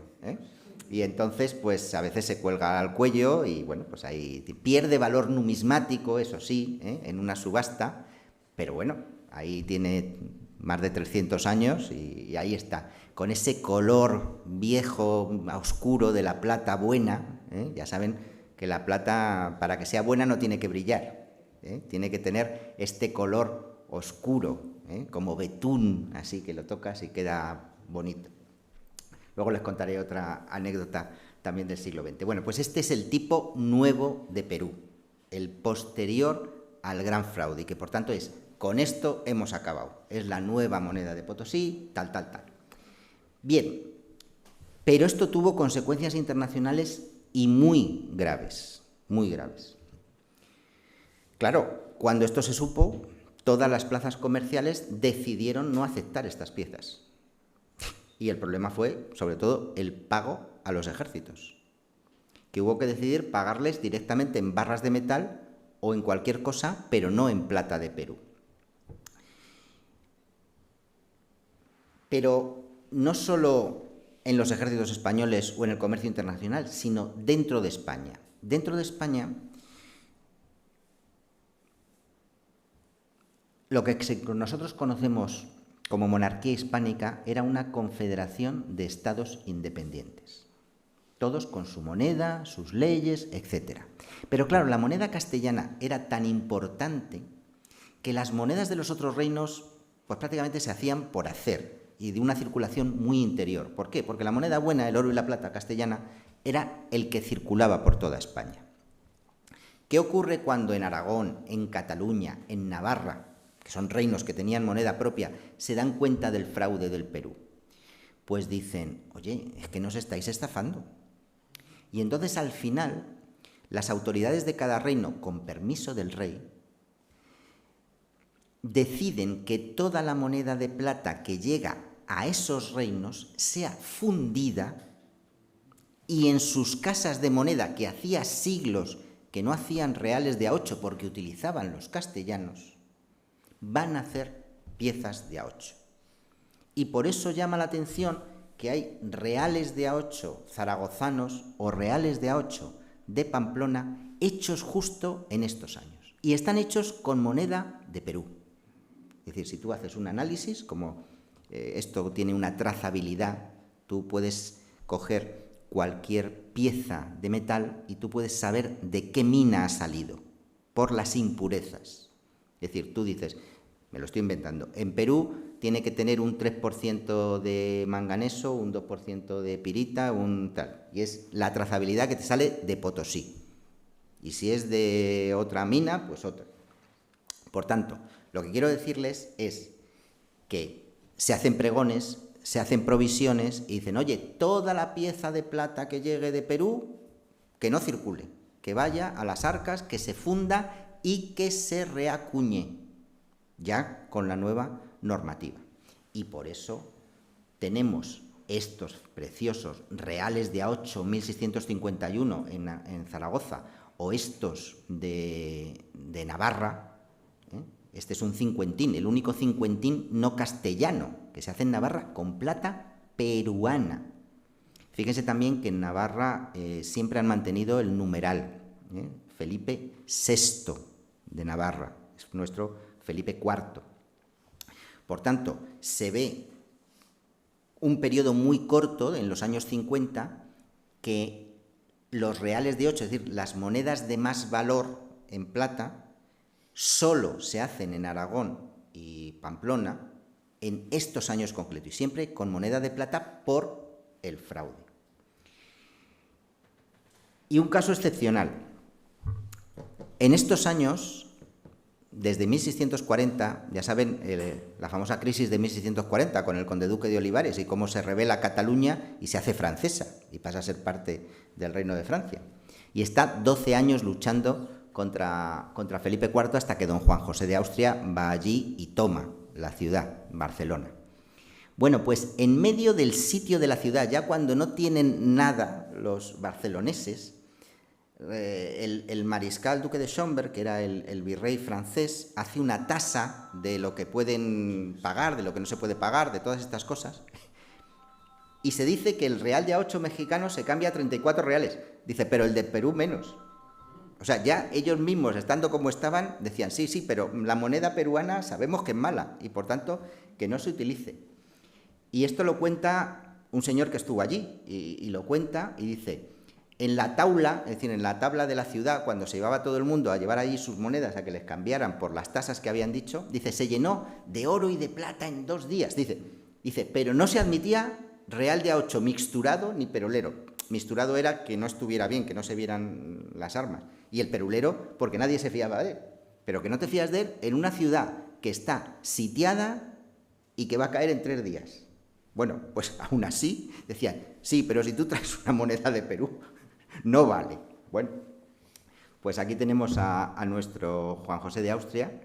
Y entonces, pues a veces se cuelga al cuello y, bueno, pues ahí pierde valor numismático, eso sí, en una subasta, pero bueno, ahí tiene más de 300 años y ahí está, con ese color viejo, oscuro de la plata buena. Ya saben que la plata, para que sea buena, no tiene que brillar. Tiene que tener este color oscuro, como betún, así que lo tocas y queda bonito. Luego les contaré otra anécdota también del siglo XX. Bueno, pues este es el tipo nuevo de Perú, el posterior al gran fraude, y que por tanto es, con esto hemos acabado. Es la nueva moneda de Potosí, tal. Bien, pero esto tuvo consecuencias internacionales y muy graves, muy graves. Claro, cuando esto se supo, todas las plazas comerciales decidieron no aceptar estas piezas. Y el problema fue, sobre todo, el pago a los ejércitos, que hubo que decidir pagarles directamente en barras de metal o en cualquier cosa, pero no en plata de Perú. Pero no solo en los ejércitos españoles o en el comercio internacional, sino dentro de España. Dentro de España, lo que nosotros conocemos como monarquía hispánica era una confederación de estados independientes, todos con su moneda, sus leyes, etc. Pero claro, la moneda castellana era tan importante que las monedas de los otros reinos pues prácticamente se hacían por hacer y de una circulación muy interior. ¿Por qué? Porque la moneda buena, el oro y la plata castellana, era el que circulaba por toda España. ¿Qué ocurre cuando en Aragón, en Cataluña, en Navarra, que son reinos que tenían moneda propia, se dan cuenta del fraude del Perú? Pues dicen, oye, es que nos estáis estafando. Y entonces al final, las autoridades de cada reino, con permiso del rey, deciden que toda la moneda de plata que llega a esos reinos sea fundida y en sus casas de moneda, que hacía siglos que no hacían reales de A8 porque utilizaban los castellanos, van a hacer piezas de A8. Y por eso llama la atención que hay reales de A8 zaragozanos o reales de A8 de Pamplona hechos justo en estos años. Y están hechos con moneda de Perú. Es decir, si tú haces un análisis, como esto tiene una trazabilidad, tú puedes coger cualquier pieza de metal y tú puedes saber de qué mina ha salido. por las impurezas. Es decir, tú dices, me lo estoy inventando, en Perú tiene que tener un 3% de manganeso, un 2% de pirita, un tal. Y es la trazabilidad que te sale de Potosí. Y si es de otra mina, pues otra. Por tanto, lo que quiero decirles es que se hacen pregones, se hacen provisiones y dicen, oye, toda la pieza de plata que llegue de Perú, que no circule, que vaya a las arcas, que se funda y que se reacuñe, ya con la nueva normativa. Y por eso tenemos estos preciosos reales de A8 1651 en Zaragoza, o estos de Navarra. Este es un cincuentín, el único cincuentín no castellano, que se hace en Navarra con plata peruana. Fíjense también que en Navarra siempre han mantenido el numeral. Felipe VI de Navarra, es nuestro Felipe IV. Por tanto, se ve un periodo muy corto, en los años 50, que los reales de 8, es decir, las monedas de más valor en plata, solo se hacen en Aragón y Pamplona en estos años concretos, y siempre con moneda de plata por el fraude. Y un caso excepcional. En estos años, desde 1640, ya saben, la famosa crisis de 1640 con el conde duque de Olivares y cómo se rebela Cataluña y se hace francesa y pasa a ser parte del Reino de Francia. Y está 12 años luchando contra Felipe IV hasta que don Juan José de Austria va allí y toma la ciudad, Barcelona. Bueno, pues en medio del sitio de la ciudad, ya cuando no tienen nada los barceloneses, el mariscal duque de Schomberg, que era el virrey francés, hace una tasa de lo que pueden pagar, de lo que no se puede pagar, de todas estas cosas, y se dice que el real de A8 mexicano se cambia a 34 reales. Dice, pero el de Perú menos. O sea, ya ellos mismos, estando como estaban, decían, sí, pero la moneda peruana sabemos que es mala y, por tanto, que no se utilice. Y esto lo cuenta un señor que estuvo allí, y lo cuenta y dice, en la taula, es decir, en la tabla de la ciudad, cuando se llevaba todo el mundo a llevar allí sus monedas a que les cambiaran por las tasas que habían dicho, dice, se llenó de oro y de plata en 2 días. Dice, pero no se admitía real de A8 mixturado ni perolero. Mixturado era que no estuviera bien, que no se vieran las armas. Y el perulero, porque nadie se fiaba de él. Pero que no te fías de él en una ciudad que está sitiada y que va a caer en 3 días. Bueno, pues aún así decían, sí, pero si tú traes una moneda de Perú, no vale. Bueno, pues aquí tenemos a nuestro Juan José de Austria,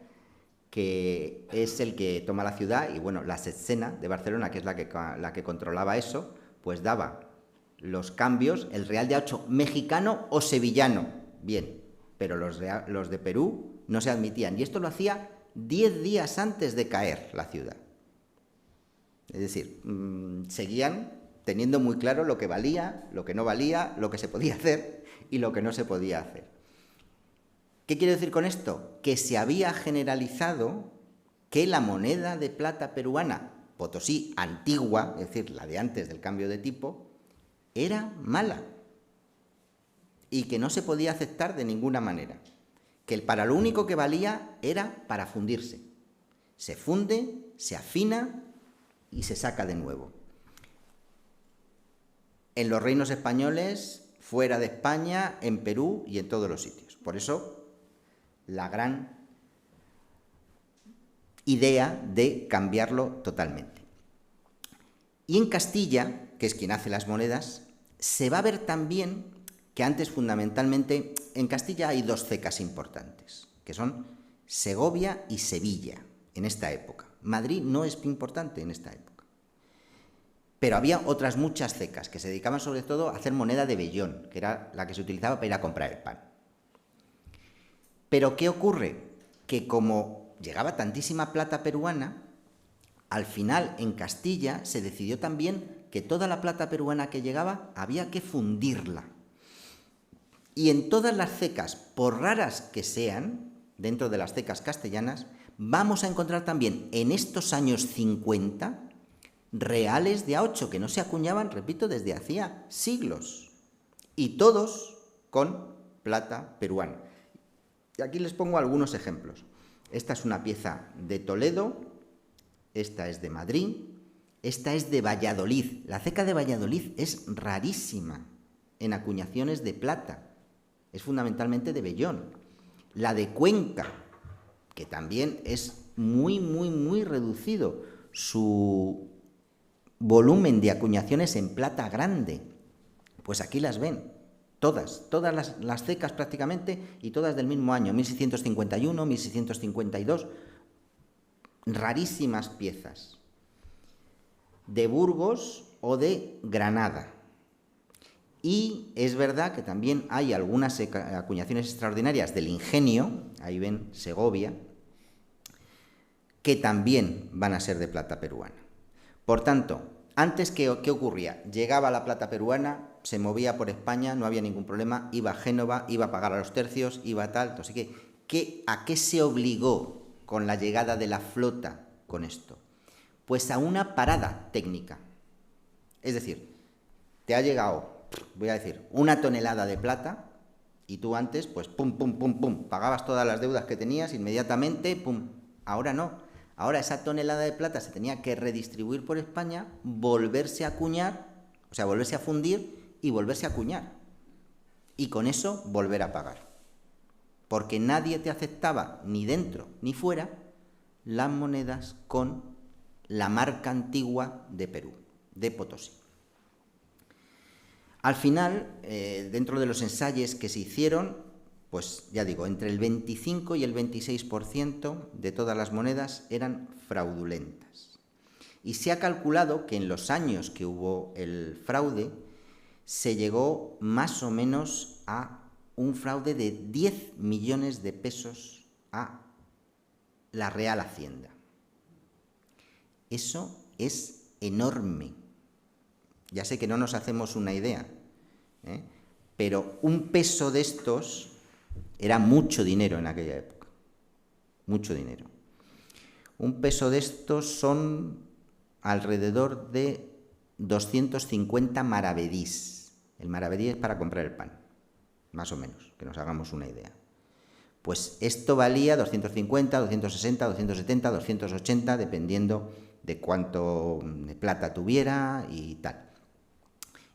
que es el que toma la ciudad, y bueno, la Setzena de Barcelona, que es la que controlaba eso, pues daba los cambios, el real de A8 mexicano o sevillano, bien, pero los de Perú no se admitían, y esto lo hacía 10 días antes de caer la ciudad. Es decir, seguían teniendo muy claro lo que valía, lo que no valía, lo que se podía hacer y lo que no se podía hacer. ¿Qué quiero decir con esto? Que se había generalizado que la moneda de plata peruana, Potosí antigua, es decir, la de antes del cambio de tipo, era mala y que no se podía aceptar de ninguna manera. Que para lo único que valía era para fundirse. Se funde, se afina y se saca de nuevo. En los reinos españoles, fuera de España, en Perú y en todos los sitios. Por eso, la gran idea de cambiarlo totalmente. Y en Castilla, que es quien hace las monedas, se va a ver también que antes, fundamentalmente, en Castilla hay 2 cecas importantes, que son Segovia y Sevilla, en esta época. Madrid no es importante en esta época. Pero había otras muchas cecas que se dedicaban sobre todo a hacer moneda de vellón, que era la que se utilizaba para ir a comprar el pan. Pero ¿qué ocurre? Que como llegaba tantísima plata peruana, al final en Castilla se decidió también que toda la plata peruana que llegaba había que fundirla. Y en todas las cecas, por raras que sean, dentro de las cecas castellanas, vamos a encontrar también en estos años 50 reales de A8 que no se acuñaban, repito, desde hacía siglos, y todos con plata peruana. Y aquí les pongo algunos ejemplos. Esta es una pieza de Toledo, esta es de Madrid, esta es de Valladolid. La ceca de Valladolid es rarísima en acuñaciones de plata, es fundamentalmente de vellón. La de Cuenca, que también es muy reducido su volumen de acuñaciones en plata grande, pues aquí las ven, todas las cecas prácticamente, y todas del mismo año, 1651, 1652, rarísimas piezas, de Burgos o de Granada. Y es verdad que también hay algunas acuñaciones extraordinarias del Ingenio, ahí ven Segovia, que también van a ser de plata peruana. Por tanto, antes, ¿qué ocurría? Llegaba la plata peruana, se movía por España, no había ningún problema, iba a Génova, iba a pagar a los tercios, iba a tal. Así que, ¿a qué se obligó con la llegada de la flota con esto? Pues a una parada técnica. Es decir, te ha llegado, voy a decir, 1 tonelada de plata y tú antes, pues pum, pagabas todas las deudas que tenías inmediatamente, pum. Ahora no. Ahora esa tonelada de plata se tenía que redistribuir por España, volverse a acuñar, o sea, volverse a fundir y volverse a acuñar. Y con eso volver a pagar. Porque nadie te aceptaba, ni dentro ni fuera, las monedas con la marca antigua de Perú, de Potosí. Al final, dentro de los ensayos que se hicieron, pues ya digo, entre el 25 y el 26% de todas las monedas eran fraudulentas. Y se ha calculado que en los años que hubo el fraude, se llegó más o menos a un fraude de 10 millones de pesos a la Real Hacienda. Eso es enorme. Ya sé que no nos hacemos una idea, pero un peso de estos era mucho dinero en aquella época, mucho dinero. Un peso de estos son alrededor de 250 maravedís. El maravedí es para comprar el pan, más o menos, que nos hagamos una idea. Pues esto valía 250, 260, 270, 280, dependiendo de cuánto de plata tuviera y tal.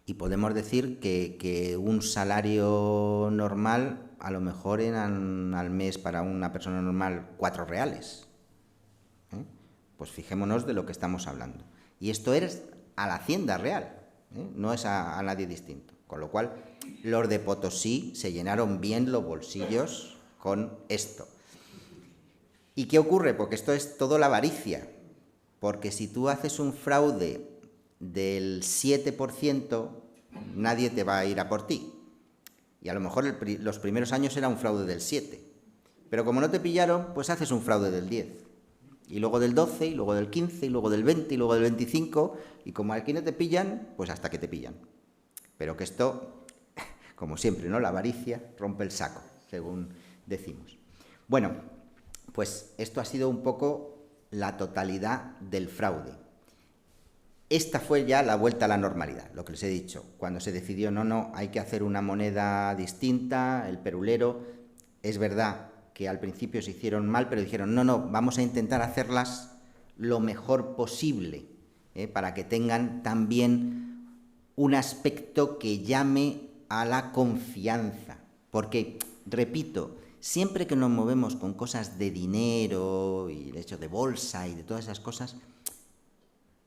Y podemos decir que un salario normal, a lo mejor eran al mes para una persona normal 4 reales. Pues fijémonos de lo que estamos hablando. Y esto es a la Hacienda Real, no es a nadie distinto. Con lo cual, los de Potosí se llenaron bien los bolsillos con esto. ¿Y qué ocurre? Porque esto es todo la avaricia. Porque si tú haces un fraude del 7%, nadie te va a ir a por ti. Y a lo mejor los primeros años era un fraude del 7%. Pero como no te pillaron, pues haces un fraude del 10%. Y luego del 12%, y luego del 15%, y luego del 20%, y luego del 25%. Y como aquí no te pillan, pues hasta que te pillan. Pero que esto, como siempre, ¿no? La avaricia rompe el saco, según decimos. Bueno, pues esto ha sido un poco la totalidad del fraude. Esta fue ya la vuelta a la normalidad, lo que les he dicho. Cuando se decidió, no, hay que hacer una moneda distinta, el perulero. Es verdad que al principio se hicieron mal, pero dijeron, no, vamos a intentar hacerlas lo mejor posible, para que tengan también un aspecto que llame a la confianza. Porque, repito, siempre que nos movemos con cosas de dinero y el hecho de bolsa y de todas esas cosas,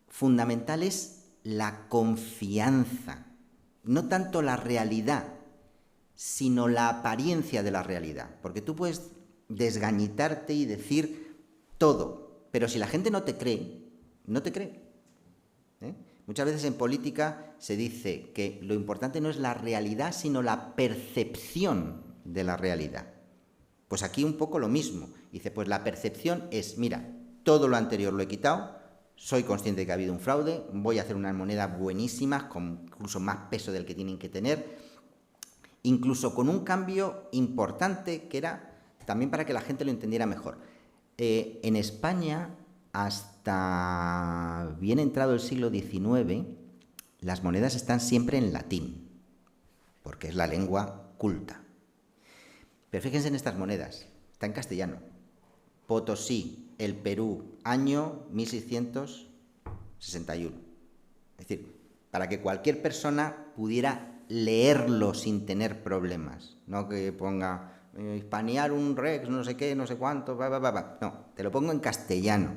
fundamental es la confianza, no tanto la realidad, sino la apariencia de la realidad. Porque tú puedes desgañitarte y decir todo, pero si la gente no te cree, no te cree. Muchas veces en política se dice que lo importante no es la realidad, sino la percepción de la realidad. Pues aquí un poco lo mismo. Dice, pues la percepción es, mira, todo lo anterior lo he quitado, soy consciente de que ha habido un fraude, voy a hacer unas monedas buenísimas, con incluso más peso del que tienen que tener, incluso con un cambio importante que era también para que la gente lo entendiera mejor. En España, hasta bien entrado el siglo XIX, las monedas están siempre en latín, porque es la lengua culta. Pero fíjense en estas monedas, está en castellano. Potosí, el Perú, año 1661. Es decir, para que cualquier persona pudiera leerlo sin tener problemas, no que ponga hispanear un rex, no sé qué, no sé cuánto, no, te lo pongo en castellano,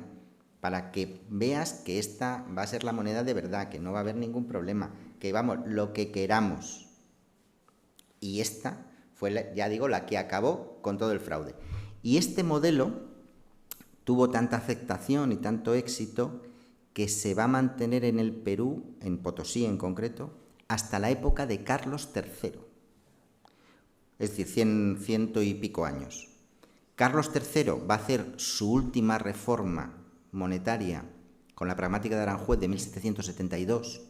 para que veas que esta va a ser la moneda de verdad, que no va a haber ningún problema, que vamos, lo que queramos. Y esta fue, ya digo, la que acabó con todo el fraude. Y este modelo tuvo tanta aceptación y tanto éxito que se va a mantener en el Perú, en Potosí en concreto, hasta la época de Carlos III. Es decir, ciento y pico años. Carlos III va a hacer su última reforma monetaria con la pragmática de Aranjuez de 1772,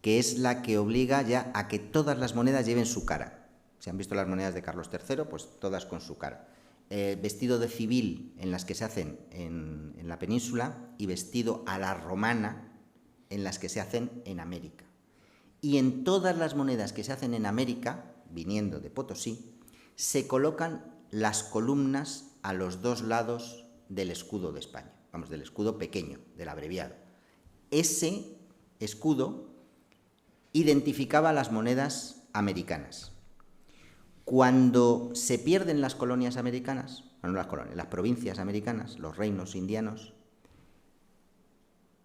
que es la que obliga ya a que todas las monedas lleven su cara. Si han visto las monedas de Carlos III, pues todas con su cara. Vestido de civil en las que se hacen en la península y vestido a la romana en las que se hacen en América. Y en todas las monedas que se hacen en América, viniendo de Potosí, se colocan las columnas a los dos lados del escudo de España, vamos, del escudo pequeño, del abreviado. Ese escudo identificaba las monedas americanas. Cuando se pierden las colonias americanas, bueno, no las colonias, las provincias americanas, los reinos indianos,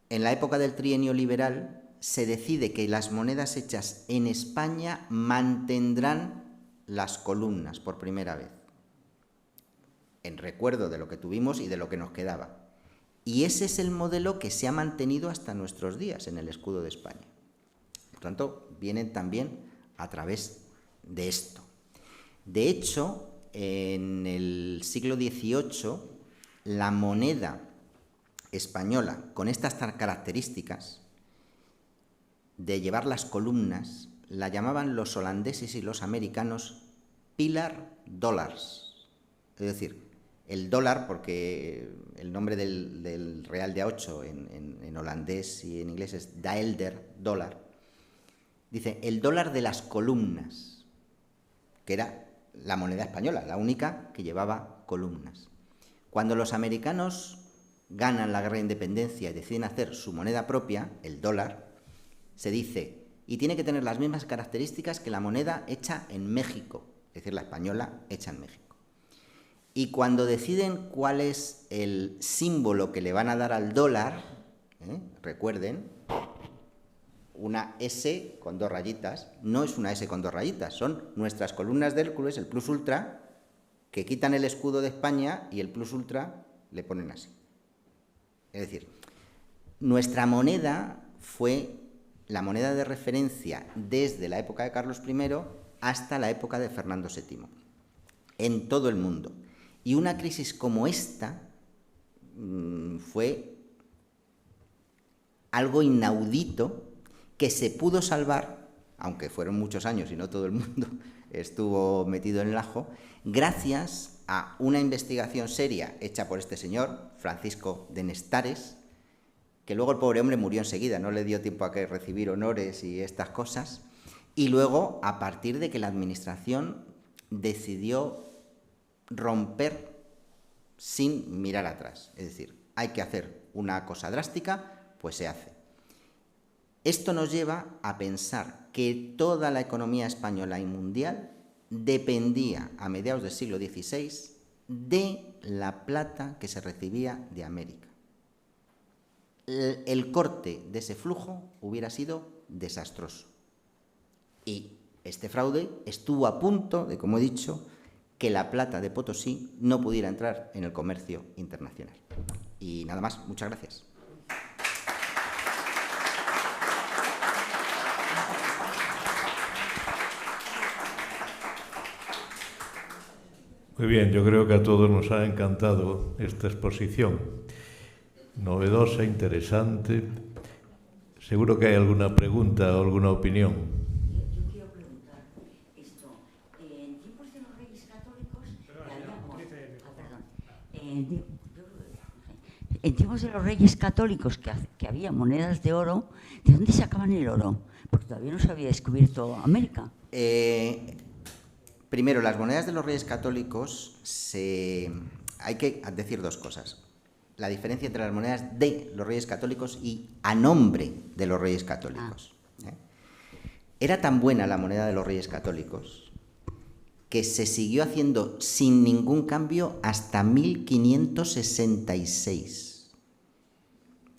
en la época del trienio liberal se decide que las monedas hechas en España mantendrán las columnas por primera vez, en recuerdo de lo que tuvimos y de lo que nos quedaba. Y ese es el modelo que se ha mantenido hasta nuestros días en el escudo de España. Por tanto, vienen también a través de esto. De hecho, en el siglo XVIII, la moneda española, con estas características de llevar las columnas, la llamaban los holandeses y los americanos pillar dollars. Es decir, el dólar, porque el nombre del real de A8 en holandés y en inglés es daelder, dólar. Dice, el dólar de las columnas, que era la moneda española, la única que llevaba columnas. Cuando los americanos ganan la guerra de independencia y deciden hacer su moneda propia, el dólar, se dice, y tiene que tener las mismas características que la moneda hecha en México, es decir, la española hecha en México. Y cuando deciden cuál es el símbolo que le van a dar al dólar, recuerden, una S con dos rayitas, no es una S con dos rayitas, son nuestras columnas de Hércules, el plus ultra, que quitan el escudo de España y el plus ultra le ponen así. Es decir, nuestra moneda fue la moneda de referencia desde la época de Carlos I hasta la época de Fernando VII, en todo el mundo. Y una crisis como esta fue algo inaudito que se pudo salvar, aunque fueron muchos años y no todo el mundo estuvo metido en el ajo, gracias a una investigación seria hecha por este señor, Francisco de Nestares, que luego el pobre hombre murió enseguida, no le dio tiempo a que recibir honores y estas cosas, y luego a partir de que la administración decidió romper sin mirar atrás, es decir, hay que hacer una cosa drástica, pues se hace. Esto nos lleva a pensar que toda la economía española y mundial dependía a mediados del siglo XVI de la plata que se recibía de América. El corte de ese flujo hubiera sido desastroso. Y este fraude estuvo a punto de, como he dicho, que la plata de Potosí no pudiera entrar en el comercio internacional. Y nada más, muchas gracias. Muy bien, yo creo que a todos nos ha encantado esta exposición. Novedosa, interesante. Seguro que hay alguna pregunta o alguna opinión. Yo quiero preguntar esto. En tiempos de los reyes católicos... En tiempos de los reyes católicos que había monedas de oro, ¿de dónde sacaban el oro? Porque todavía no se había descubierto América. Primero, las monedas de los Reyes Católicos, hay que decir dos cosas. La diferencia entre las monedas de los Reyes Católicos y a nombre de los Reyes Católicos. Era tan buena la moneda de los Reyes Católicos que se siguió haciendo sin ningún cambio hasta 1566.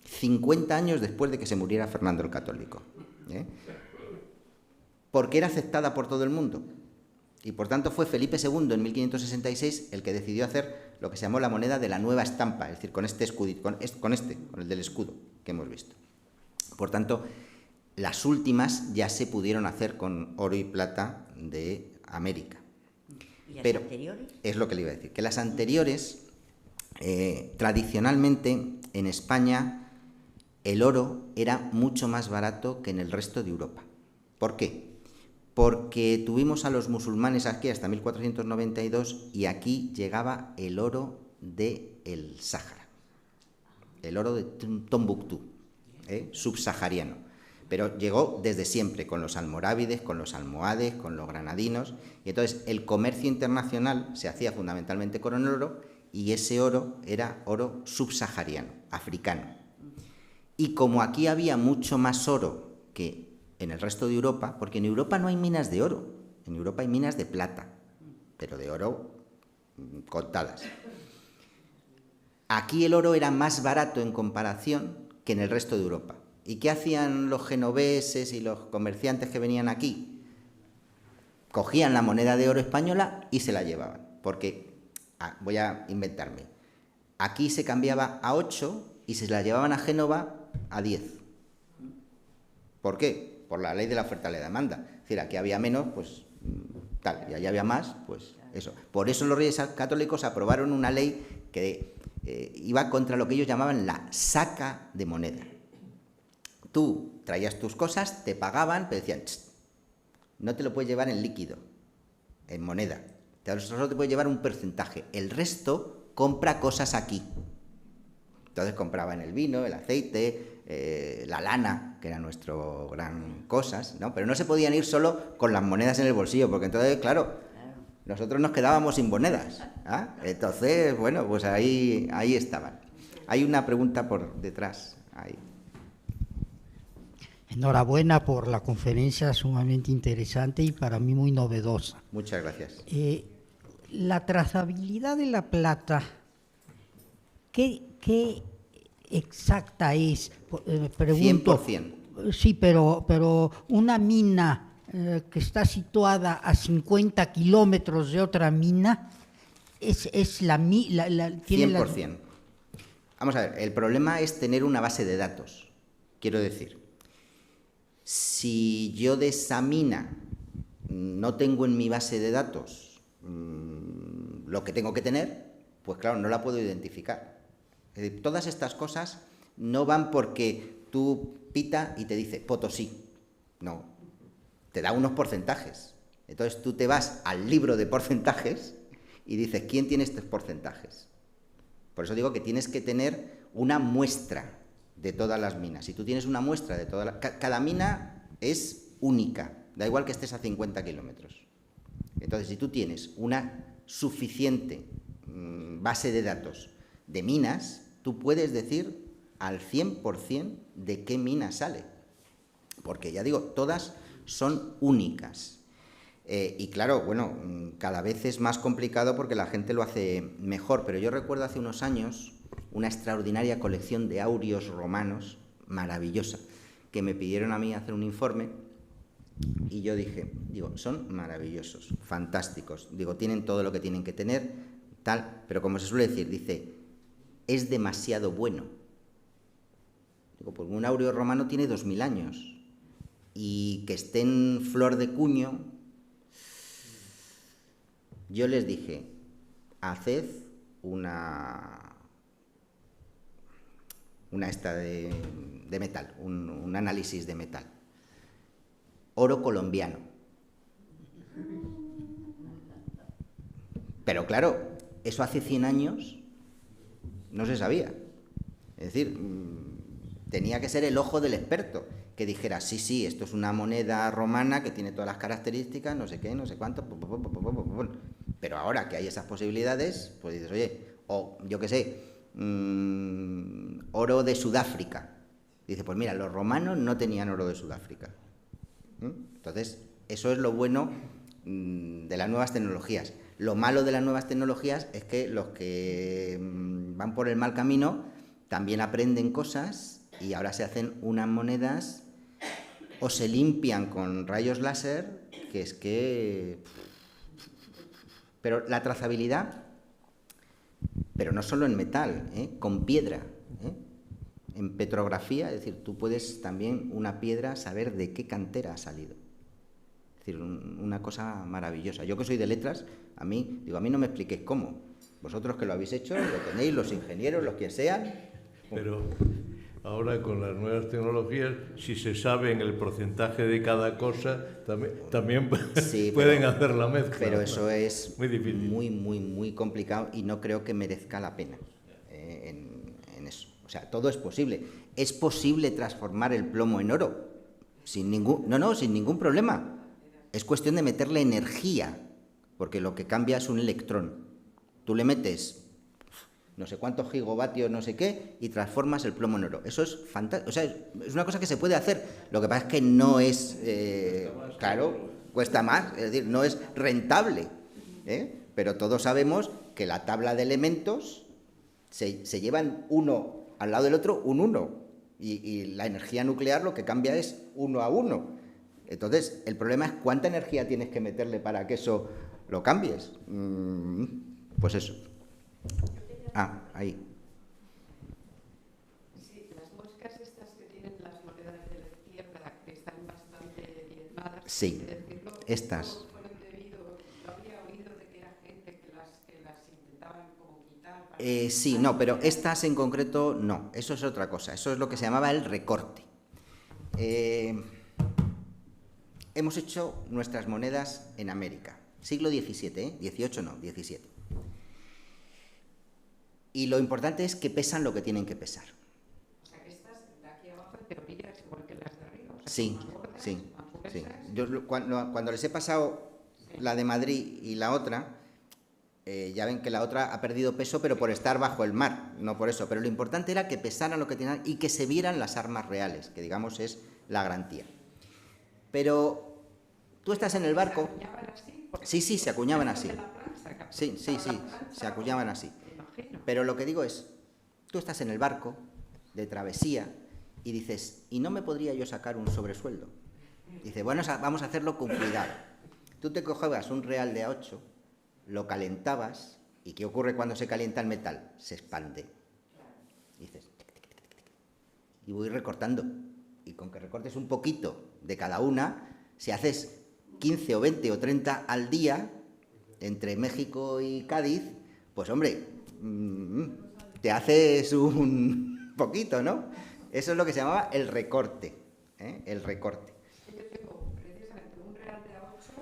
50 años después de que se muriera Fernando el Católico. Porque era aceptada por todo el mundo. Y por tanto fue Felipe II en 1566 el que decidió hacer lo que se llamó la moneda de la nueva estampa, es decir, con este escudito, con el del escudo que hemos visto. Por tanto, las últimas ya se pudieron hacer con oro y plata de América. ¿Y las Pero anteriores? es lo que le iba a decir, que las anteriores, tradicionalmente en España, el oro era mucho más barato que en el resto de Europa. ¿Por qué? Porque tuvimos a los musulmanes aquí hasta 1492 y aquí llegaba el oro del Sáhara, el oro de Tombuctú, subsahariano. Pero llegó desde siempre, con los almorávides, con los almohades, con los granadinos, y entonces el comercio internacional se hacía fundamentalmente con el oro, y ese oro era oro subsahariano, africano. Y como aquí había mucho más oro que en el resto de Europa, porque en Europa no hay minas de oro, en Europa hay minas de plata, pero de oro contadas. Aquí el oro era más barato en comparación que en el resto de Europa. ¿Y qué hacían los genoveses y los comerciantes que venían aquí? Cogían la moneda de oro española y se la llevaban, porque, voy a inventarme, aquí se cambiaba a 8 y se la llevaban a Génova a 10. ¿Por qué? Por la ley de la oferta y la demanda. Es decir, aquí había menos, pues tal, y allá había más, pues eso. Por eso los Reyes Católicos aprobaron una ley que iba contra lo que ellos llamaban la saca de moneda. Tú traías tus cosas, te pagaban, pero decían, no te lo puedes llevar en líquido, en moneda. Solo te puedes llevar un porcentaje. El resto compra cosas aquí. Entonces compraban el vino, el aceite, la lana, que era nuestro gran cosas, ¿no? Pero no se podían ir solo con las monedas en el bolsillo, porque entonces, claro, nosotros nos quedábamos sin monedas. Entonces, bueno, pues ahí estaban. Hay una pregunta por detrás. Ahí. Enhorabuena por la conferencia, sumamente interesante y para mí muy novedosa. Muchas gracias. La trazabilidad de la plata, ¿qué exacta es? Pregunto. 100%. Sí, pero una mina que está situada a 50 kilómetros de otra mina, es la tiene 100%. Vamos a ver, el problema es tener una base de datos. Quiero decir, si yo de esa mina no tengo en mi base de datos lo que tengo que tener, pues claro, no la puedo identificar. Es decir, todas estas cosas no van porque tú pita y te dice Potosí. No, te da unos porcentajes. Entonces tú te vas al libro de porcentajes y dices, ¿quién tiene estos porcentajes? Por eso digo que tienes que tener una muestra de todas las minas. Si tú tienes una muestra de todas las... Cada mina es única, da igual que estés a 50 kilómetros. Entonces, si tú tienes una suficiente base de datos de minas, tú puedes decir al 100% de qué mina sale. Porque, ya digo, todas son únicas. Y claro, bueno, cada vez es más complicado porque la gente lo hace mejor, pero yo recuerdo hace unos años una extraordinaria colección de aurios romanos, maravillosa, que me pidieron a mí hacer un informe y yo digo, son maravillosos, fantásticos, digo, tienen todo lo que tienen que tener, tal, pero como se suele decir, dice, es demasiado bueno. Digo, pues un aureo romano tiene 2000 años y que esté en flor de cuño. Yo les dije, haced una esta de metal, un análisis de metal. Oro colombiano. Pero claro, eso hace 100 años no se sabía. Es decir, tenía que ser el ojo del experto. que dijera, sí, sí, esto es una moneda romana que tiene todas las características, no sé qué, no sé cuánto, pero ahora que hay esas posibilidades, pues dices, oye, o yo qué sé, oro de Sudáfrica. Dice, pues mira, los romanos no tenían oro de Sudáfrica. Entonces, eso es lo bueno de las nuevas tecnologías. Lo malo de las nuevas tecnologías es que los que van por el mal camino también aprenden cosas y ahora se hacen unas monedas o se limpian con rayos láser, que es que... Pero la trazabilidad, pero no solo en metal, con piedra, en petrografía, es decir, tú puedes también una piedra saber de qué cantera ha salido. Es decir, una cosa maravillosa. Yo que soy de letras, a mí no me expliquéis cómo. Vosotros que lo habéis hecho, lo tenéis, los ingenieros, los que sean. Pero ahora con las nuevas tecnologías, si se sabe en el porcentaje de cada cosa, también sí, pueden hacer la mezcla. Pero eso es muy difícil, muy complicado y no creo que merezca la pena en eso. O sea, todo es posible. Es posible transformar el plomo en oro sin ningún problema. Es cuestión de meterle energía, porque lo que cambia es un electrón. Tú le metes no sé cuántos gigavatios, no sé qué, y transformas el plomo en oro. Eso es fantástico. O sea, es una cosa que se puede hacer. Lo que pasa es que no es, claro, cuesta más, es decir, no es rentable. Pero todos sabemos que la tabla de elementos se llevan uno al lado del otro, un 1. Y la energía nuclear lo que cambia es 1 a 1. Entonces, el problema es cuánta energía tienes que meterle para que eso lo cambies. Pues eso. Ahí. Sí, las moscas estas que tienen las monedas de la izquierda, que están bastante diezmadas. Sí, estas. Yo había oído de que era gente que las intentaban como quitar. Sí, no, pero estas en concreto no, eso es otra cosa, eso es lo que se llamaba el recorte. Hemos hecho nuestras monedas en América, siglo XVII, XVIII no, XVII. Y lo importante es que pesan lo que tienen que pesar. O sea, que estas de aquí abajo en teoría es igual que las de arriba. O sea, Sí, gordas, sí. gruesas. Yo cuando les he pasado la de Madrid y la otra, ya ven que la otra ha perdido peso, pero por estar bajo el mar, no por eso. Pero lo importante era que pesaran lo que tenían y que se vieran las armas reales, que digamos es la garantía. Pero tú estás en el barco... ¿Se acuñaban así? Sí, se acuñaban así. Sí, se se acuñaban así. Pero lo que digo es, tú estás en el barco de travesía y dices, ¿y no me podría yo sacar un sobresueldo? Dice, bueno, vamos a hacerlo con cuidado. Tú te cogías un real de A8, lo calentabas, ¿y qué ocurre cuando se calienta el metal? Se expande. Y dices, y voy recortando. Y con que recortes un poquito de cada una, si haces 15 o 20 o 30 al día, entre México y Cádiz, pues hombre, te haces un poquito, ¿no? Eso es lo que se llamaba el recorte, el recorte. Yo tengo precisamente un real de A8,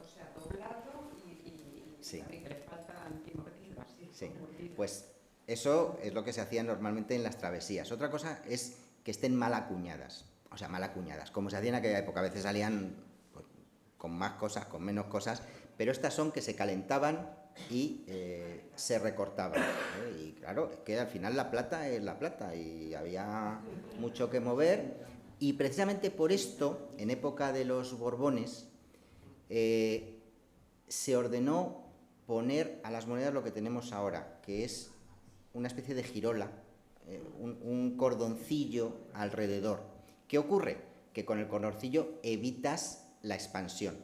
o sea, doblado y sí. también que le falta antimordido, así. Sí, pues eso es lo que se hacía normalmente en las travesías. Otra cosa es que estén mal acuñadas, o sea, mal acuñadas, como se hacía en aquella época. A veces salían pues, con más cosas, con menos cosas, pero estas son que se calentaban y se recortaban. Y claro, es que al final la plata es la plata y había mucho que mover. Y precisamente por esto, en época de los Borbones, se ordenó poner a las monedas lo que tenemos ahora, que es una especie de girola, un cordoncillo alrededor. ¿Qué ocurre? Que con el cordoncillo evitas la expansión.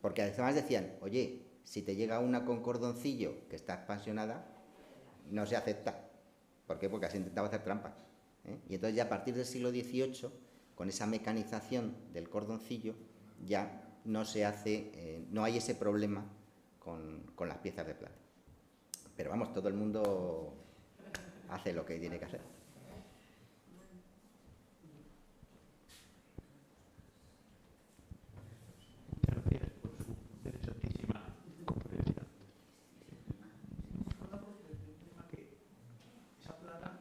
Porque además decían, oye, si te llega una con cordoncillo que está expansionada, no se acepta. ¿Por qué? Porque has intentado hacer trampa. Y entonces ya a partir del siglo XVIII, con esa mecanización del cordoncillo, ya no se hace, no hay ese problema con las piezas de plata. Pero vamos, todo el mundo hace lo que tiene que hacer. Gracias por su interesantísima conferencia. Hemos hablado del tema que esa plata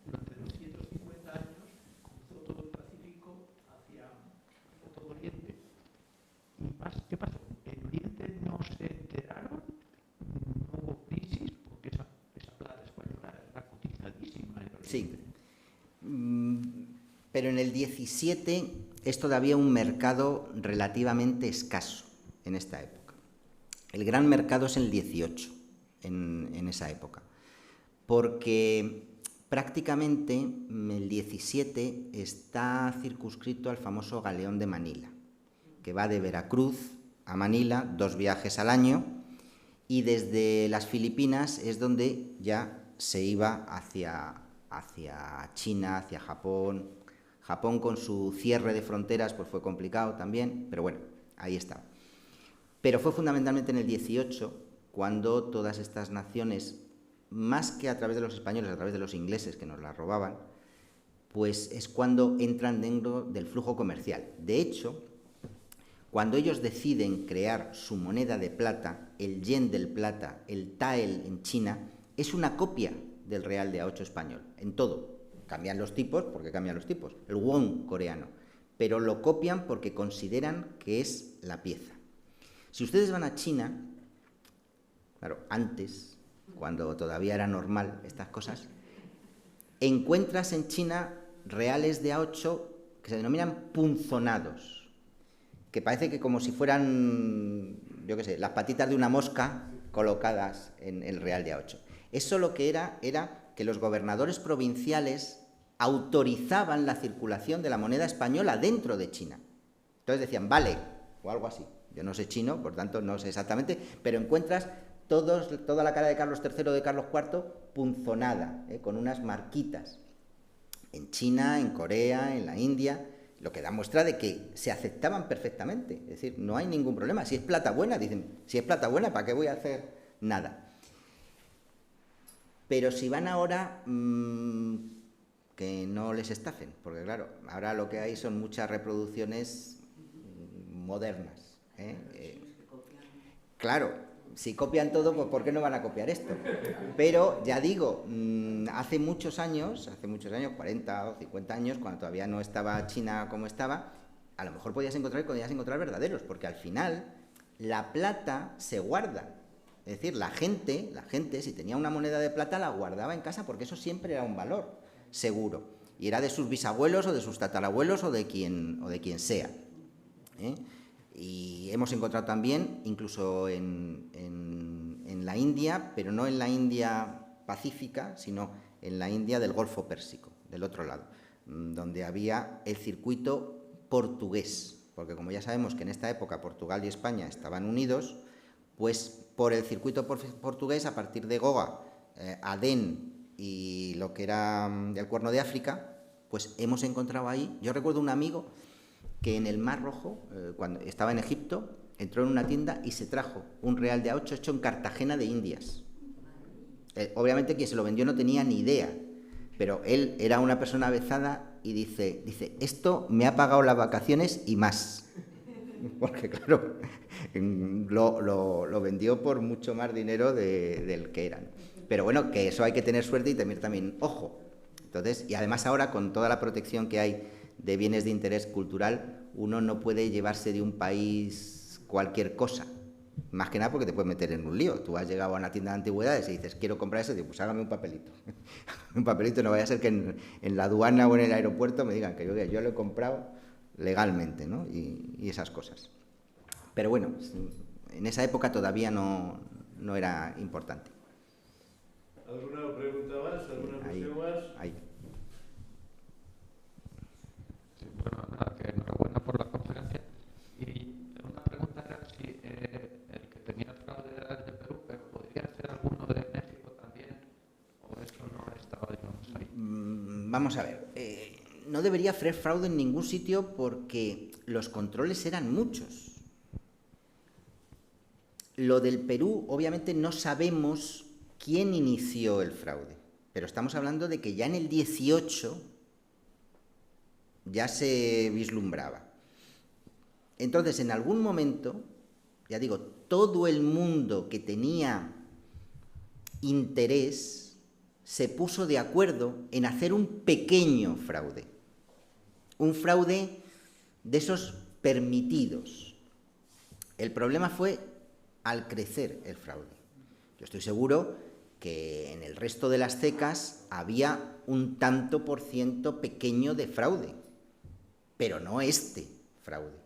durante 250 años cruzó Sí. Pero en el 17 es todavía un mercado relativamente escaso en esta época. El gran mercado es en el 18, en esa época, porque prácticamente el 17 está circunscrito al famoso galeón de Manila, que va de Veracruz a Manila, 2 viajes al año, y desde las Filipinas es donde ya se iba hacia China, hacia Japón. Japón, con su cierre de fronteras, pues fue complicado también, pero bueno, ahí está. Pero fue fundamentalmente en el 18 cuando todas estas naciones, más que a través de los españoles, a través de los ingleses que nos la robaban, pues es cuando entran dentro del flujo comercial. De hecho, cuando ellos deciden crear su moneda de plata, el yen del plata, el tael en China, es una copia del real de A8 español, en todo. Cambian los tipos, porque cambian los tipos, el won coreano, pero lo copian porque consideran que es la pieza. Si ustedes van a China, claro, antes, cuando todavía era normal estas cosas, encuentras en China reales de A8 que se denominan punzonados, que parece que como si fueran, yo qué sé, las patitas de una mosca colocadas en el real de A8. Eso lo que era que los gobernadores provinciales autorizaban la circulación de la moneda española dentro de China. Entonces decían, vale, o algo así. Yo no sé chino, por tanto no sé exactamente, pero encuentras toda la cara de Carlos III, de Carlos IV, punzonada, con unas marquitas. En China, en Corea, en la India, lo que da muestra de que se aceptaban perfectamente. Es decir, no hay ningún problema. Si es plata buena, dicen, si es plata buena, ¿para qué voy a hacer nada? Pero si van ahora, que no les estafen, porque claro, ahora lo que hay son muchas reproducciones modernas. Claro, si copian todo, pues ¿por qué no van a copiar esto? Pero ya digo, hace muchos años, 40 o 50 años, cuando todavía no estaba China como estaba, a lo mejor podías encontrar verdaderos, porque al final la plata se guarda. Es decir, la gente, si tenía una moneda de plata, la guardaba en casa porque eso siempre era un valor seguro. Y era de sus bisabuelos o de sus tatarabuelos o de quien sea. Y hemos encontrado también, incluso en la India, pero no en la India pacífica, sino en la India del Golfo Pérsico, del otro lado, donde había el circuito portugués. Porque como ya sabemos que en esta época Portugal y España estaban unidos, pues por el circuito portugués, a partir de Goa, Adén y lo que era el Cuerno de África, pues hemos encontrado ahí. Yo recuerdo un amigo que en el Mar Rojo, cuando estaba en Egipto, entró en una tienda y se trajo un real de A8 hecho en Cartagena de Indias. Obviamente quien se lo vendió no tenía ni idea, pero él era una persona avezada y dice, esto me ha pagado las vacaciones y más. Porque claro, lo vendió por mucho más dinero del que eran. Pero bueno, que eso hay que tener suerte y tener también ojo. Entonces, y además ahora con toda la protección que hay de bienes de interés cultural, uno no puede llevarse de un país cualquier cosa. Más que nada porque te puedes meter en un lío. Tú has llegado a una tienda de antigüedades y dices, quiero comprar eso, y digo, pues hágame un papelito. Un papelito, no vaya a ser que en la aduana o en el aeropuerto me digan que yo lo he comprado legalmente, ¿no? Y esas cosas. Pero bueno, en esa época todavía no era importante. ¿Alguna pregunta más? ¿Alguna cuestión más? Ahí. Sí, bueno, nada, que enhorabuena por la conferencia. Y una pregunta era si el que tenía el fraude era el de Perú, pero ¿podría ser alguno de México también? ¿O eso no estaba, digamos, ahí? Vamos a ver. No debería haber fraude en ningún sitio porque los controles eran muchos. Lo del Perú, obviamente no sabemos quién inició el fraude, pero estamos hablando de que ya en el 18 ya se vislumbraba. Entonces, en algún momento, ya digo, todo el mundo que tenía interés se puso de acuerdo en hacer un pequeño fraude. Un fraude de esos permitidos. El problema fue al crecer el fraude. Yo estoy seguro que en el resto de las CECAs había un tanto por ciento pequeño de fraude, pero no este fraude.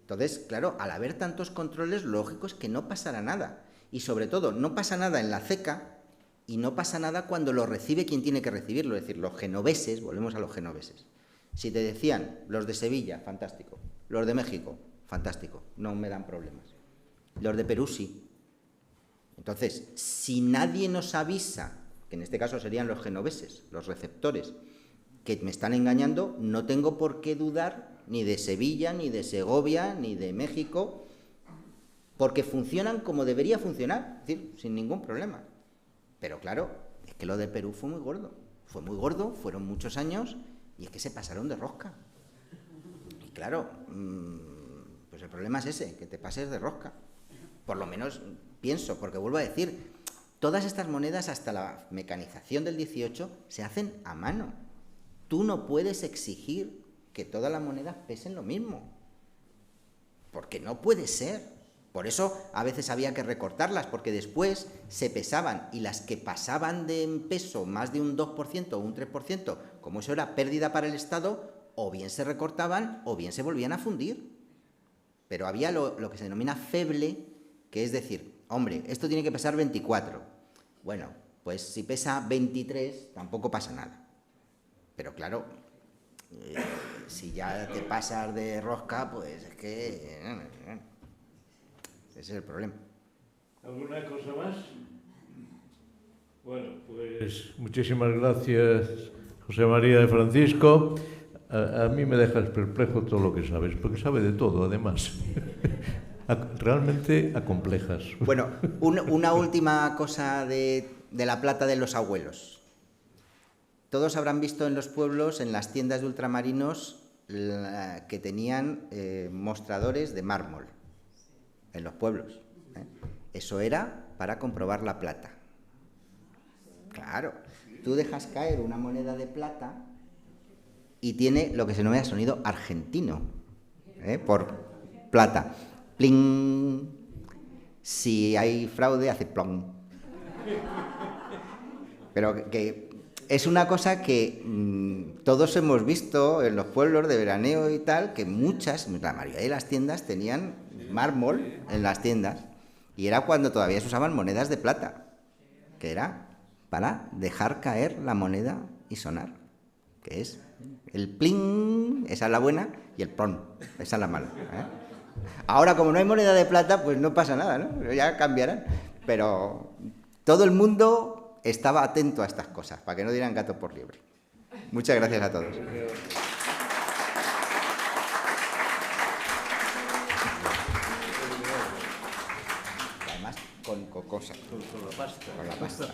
Entonces, claro, al haber tantos controles, lógico es que no pasará nada. Y sobre todo, no pasa nada en la CECA y no pasa nada cuando lo recibe quien tiene que recibirlo, es decir, los genoveses, volvemos a los genoveses. Si te decían, los de Sevilla, fantástico, los de México, fantástico, no me dan problemas. Los de Perú sí. Entonces, si nadie nos avisa, que en este caso serían los genoveses, los receptores, que me están engañando, no tengo por qué dudar ni de Sevilla, ni de Segovia, ni de México, porque funcionan como debería funcionar, es decir, sin ningún problema. Pero claro, es que lo de Perú fue muy gordo, fueron muchos años, y es que se pasaron de rosca. Y claro, pues el problema es ese, que te pases de rosca. Por lo menos pienso, porque vuelvo a decir, todas estas monedas hasta la mecanización del 18 se hacen a mano. Tú no puedes exigir que todas las monedas pesen lo mismo, porque no puede ser. Por eso a veces había que recortarlas, porque después se pesaban y las que pasaban de en peso más de un 2% o un 3%, como eso era pérdida para el Estado, o bien se recortaban o bien se volvían a fundir. Pero había lo que se denomina feble, que es decir, hombre, esto tiene que pesar 24. Bueno, pues si pesa 23 tampoco pasa nada. Pero claro, si ya te pasas de rosca, pues es que... ese es el problema. ¿Alguna cosa más? Bueno, pues muchísimas gracias, José María de Francisco. A mí me dejas perplejo todo lo que sabes, porque sabe de todo, además. Realmente acomplejas. Bueno, una última cosa de la plata de los abuelos. Todos habrán visto en los pueblos, en las tiendas de ultramarinos, que tenían mostradores de mármol en los pueblos. Eso era para comprobar la plata. Claro, tú dejas caer una moneda de plata y tiene lo que se denomina sonido argentino, por plata. Pling. Si hay fraude, hace plong. Pero que es una cosa que todos hemos visto en los pueblos de veraneo y tal, que la mayoría de las tiendas tenían mármol en las tiendas, y era cuando todavía se usaban monedas de plata, que era para dejar caer la moneda y sonar, que es el pling, esa es la buena, y el plon, esa es la mala. Ahora, como no hay moneda de plata, pues no pasa nada, ¿no? Ya cambiarán, pero todo el mundo estaba atento a estas cosas, para que no dieran gato por liebre. Muchas gracias a todos. Además, con cosas. Con la pasta. Con la pasta.